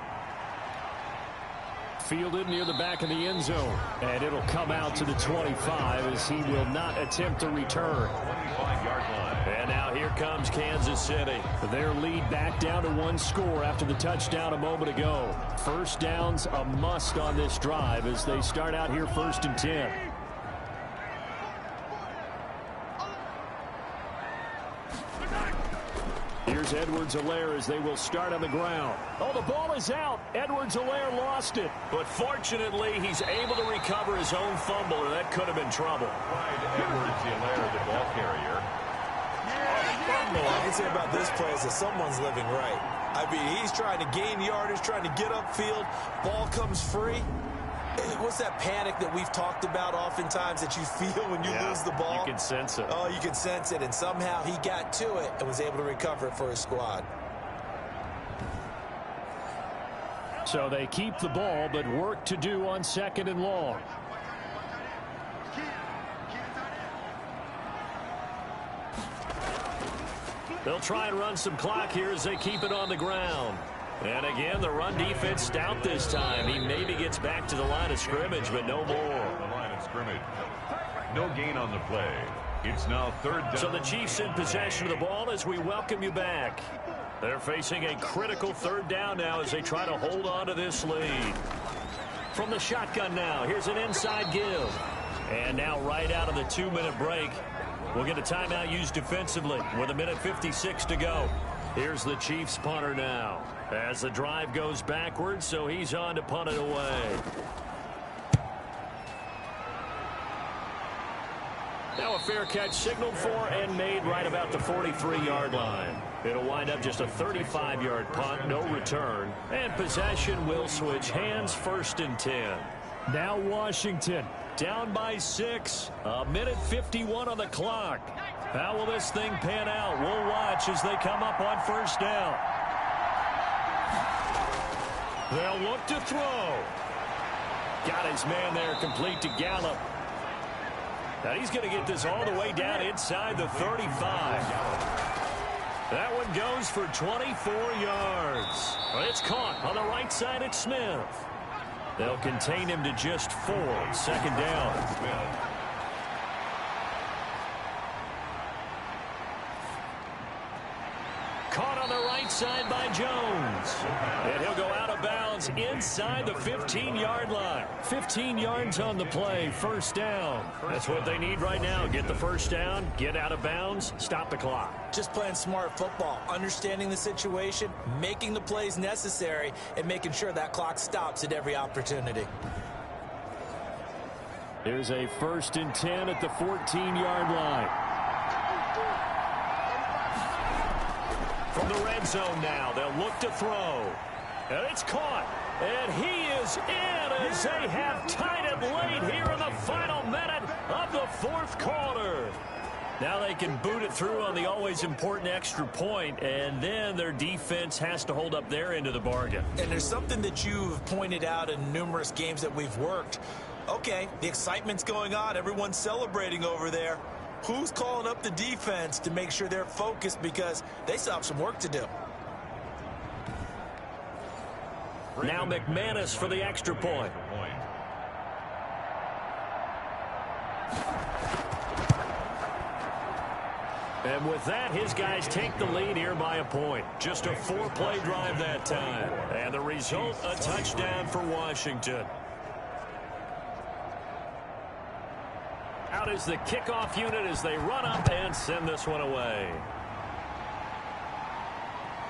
Fielded near the back of the end zone. And it'll come out to the 25 as he will not attempt to return. 25-yard line. And now here comes Kansas City. Their lead back down to one score after the touchdown a moment ago. First down's a must on this drive as they start out here 1st and 10. Here's Edwards-Helaire as they will start on the ground. Oh, the ball is out. Edwards-Helaire lost it. But fortunately, he's able to recover his own fumble, or that could have been trouble. Edwards-Helaire, the ball carrier. All I can say about this play is that someone's living right. I mean, he's trying to gain yardage, trying to get upfield. Ball comes free. What's that panic that we've talked about oftentimes that you feel when you lose the ball? You can sense it. Oh, you can sense it. And somehow he got to it and was able to recover it for his squad. So they keep the ball, but work to do on 2nd and long. They'll try and run some clock here as they keep it on the ground. And again, the run defense stout this time. He maybe gets back to the line of scrimmage, but no more. The line of scrimmage. No gain on the play. It's now 3rd down. So the Chiefs in possession of the ball as we welcome you back. They're facing a critical 3rd down now as they try to hold on to this lead. From the shotgun now, here's an inside give. And now right out of the 2-minute break, we'll get a timeout used defensively with 1:56 to go. Here's the Chiefs punter now as the drive goes backwards, so he's on to punt it away. Now a fair catch signaled for and made right about the 43-yard line. It'll wind up just a 35-yard punt, no return, and possession will switch hands 1st and 10. Now Washington down by 6, 1:51 on the clock. How will this thing pan out? We'll watch as they come up on 1st down. They'll look to throw. Got his man there complete to Gallup. Now he's going to get this all the way down inside the 35. That one goes for 24 yards. But it's caught on the right side at Smith. They'll contain him to just 4. 2nd down. Caught on the right side by Jones. And he'll go out of bounds inside the 15-yard line. 15 yards on the play, 1st down. That's what they need right now. Get the 1st down, get out of bounds, stop the clock. Just playing smart football, understanding the situation, making the plays necessary, and making sure that clock stops at every opportunity. Here's a 1st and 10 at the 14-yard line. From the red zone now, they'll look to throw. And it's caught. And he is in as they have tied it late here in the final minute of the 4th quarter. Now they can boot it through on the always important extra point, and then their defense has to hold up their end of the bargain. And there's something that you've pointed out in numerous games that we've worked. Okay, the excitement's going on. Everyone's celebrating over there. Who's calling up the defense to make sure they're focused because they still have some work to do? Now McManus for the extra point. And with that, his guys take the lead here by a point. Just a 4-play drive that time. And the result, a touchdown for Washington. Out is the kickoff unit as they run up and send this one away.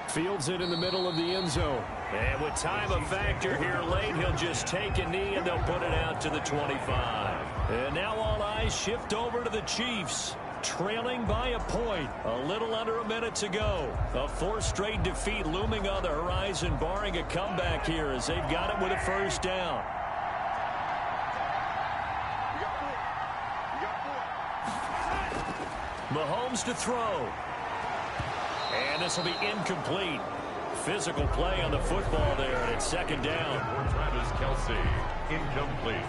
Fields it in the middle of the end zone. And with time a factor here late, he'll just take a knee and they'll put it out to the 25. And now all eyes shift over to the Chiefs. Trailing by a point. A little under a minute to go. A 4th straight defeat looming on the horizon, barring a comeback here as they've got it with a 1st down. Mahomes to throw. And this will be incomplete. Physical play on the football there, and it's 2nd down. For Travis Kelce, incomplete.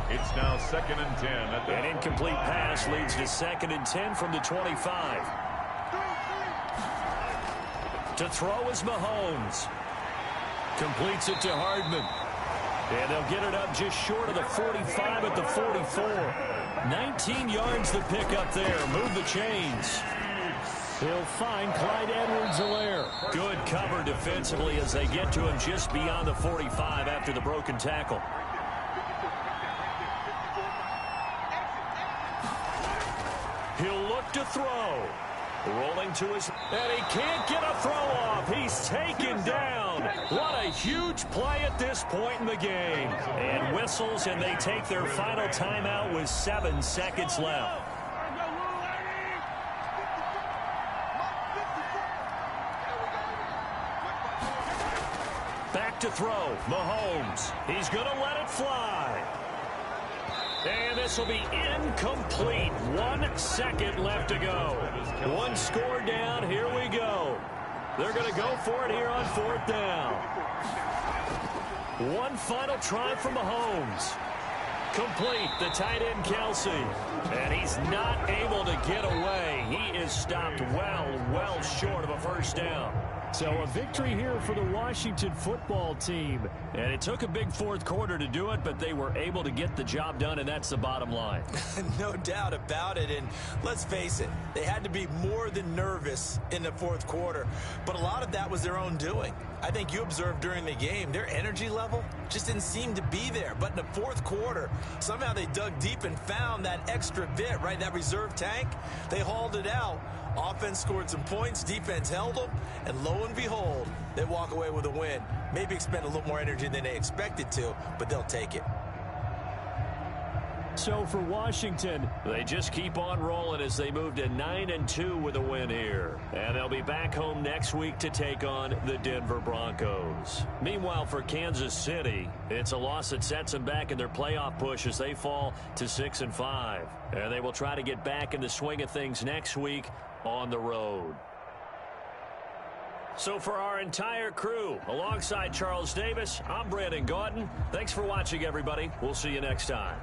It's now 2nd and 10. An incomplete pass leads to 2nd and 10 from the 25. To throw is Mahomes. Completes it to Hardman. And they'll get it up just short of the 45 at the 44. 19 yards to pick up there. Move the chains. He'll find Clyde Edwards-Helaire. Good cover defensively as they get to him just beyond the 45 after the broken tackle. He'll look to throw. Rolling to his... And he can't get a throw off. He's taken down. What a huge play at this point in the game. And whistles, and they take their final timeout with 7 seconds left. Back to throw. Mahomes. He's going to let it fly. And this will be incomplete. 1 second left to go. One score down. Here we go. They're going to go for it here on 4th down. One final try from Mahomes. Complete. The tight end, Kelsey. And he's not able to get away. He is stopped well short of a first down. So a victory here for the Washington football team. And it took a big 4th quarter to do it, but they were able to get the job done, and that's the bottom line. No doubt about it. And let's face it, they had to be more than nervous in the 4th quarter. But a lot of that was their own doing. I think you observed during the game, their energy level just didn't seem to be there. But in the 4th quarter, somehow they dug deep and found that extra bit, right, that reserve tank. They hauled it out. Offense scored some points, defense held them, and lo and behold, they walk away with a win. Maybe expend a little more energy than they expected to, but they'll take it. So for Washington, they just keep on rolling as they move to 9-2 with a win here. And they'll be back home next week to take on the Denver Broncos. Meanwhile, for Kansas City, it's a loss that sets them back in their playoff push as they fall to 6-5. And they will try to get back in the swing of things next week on the road. So for our entire crew, alongside Charles Davis, I'm Brandon Gaudin. Thanks for watching, everybody. We'll see you next time.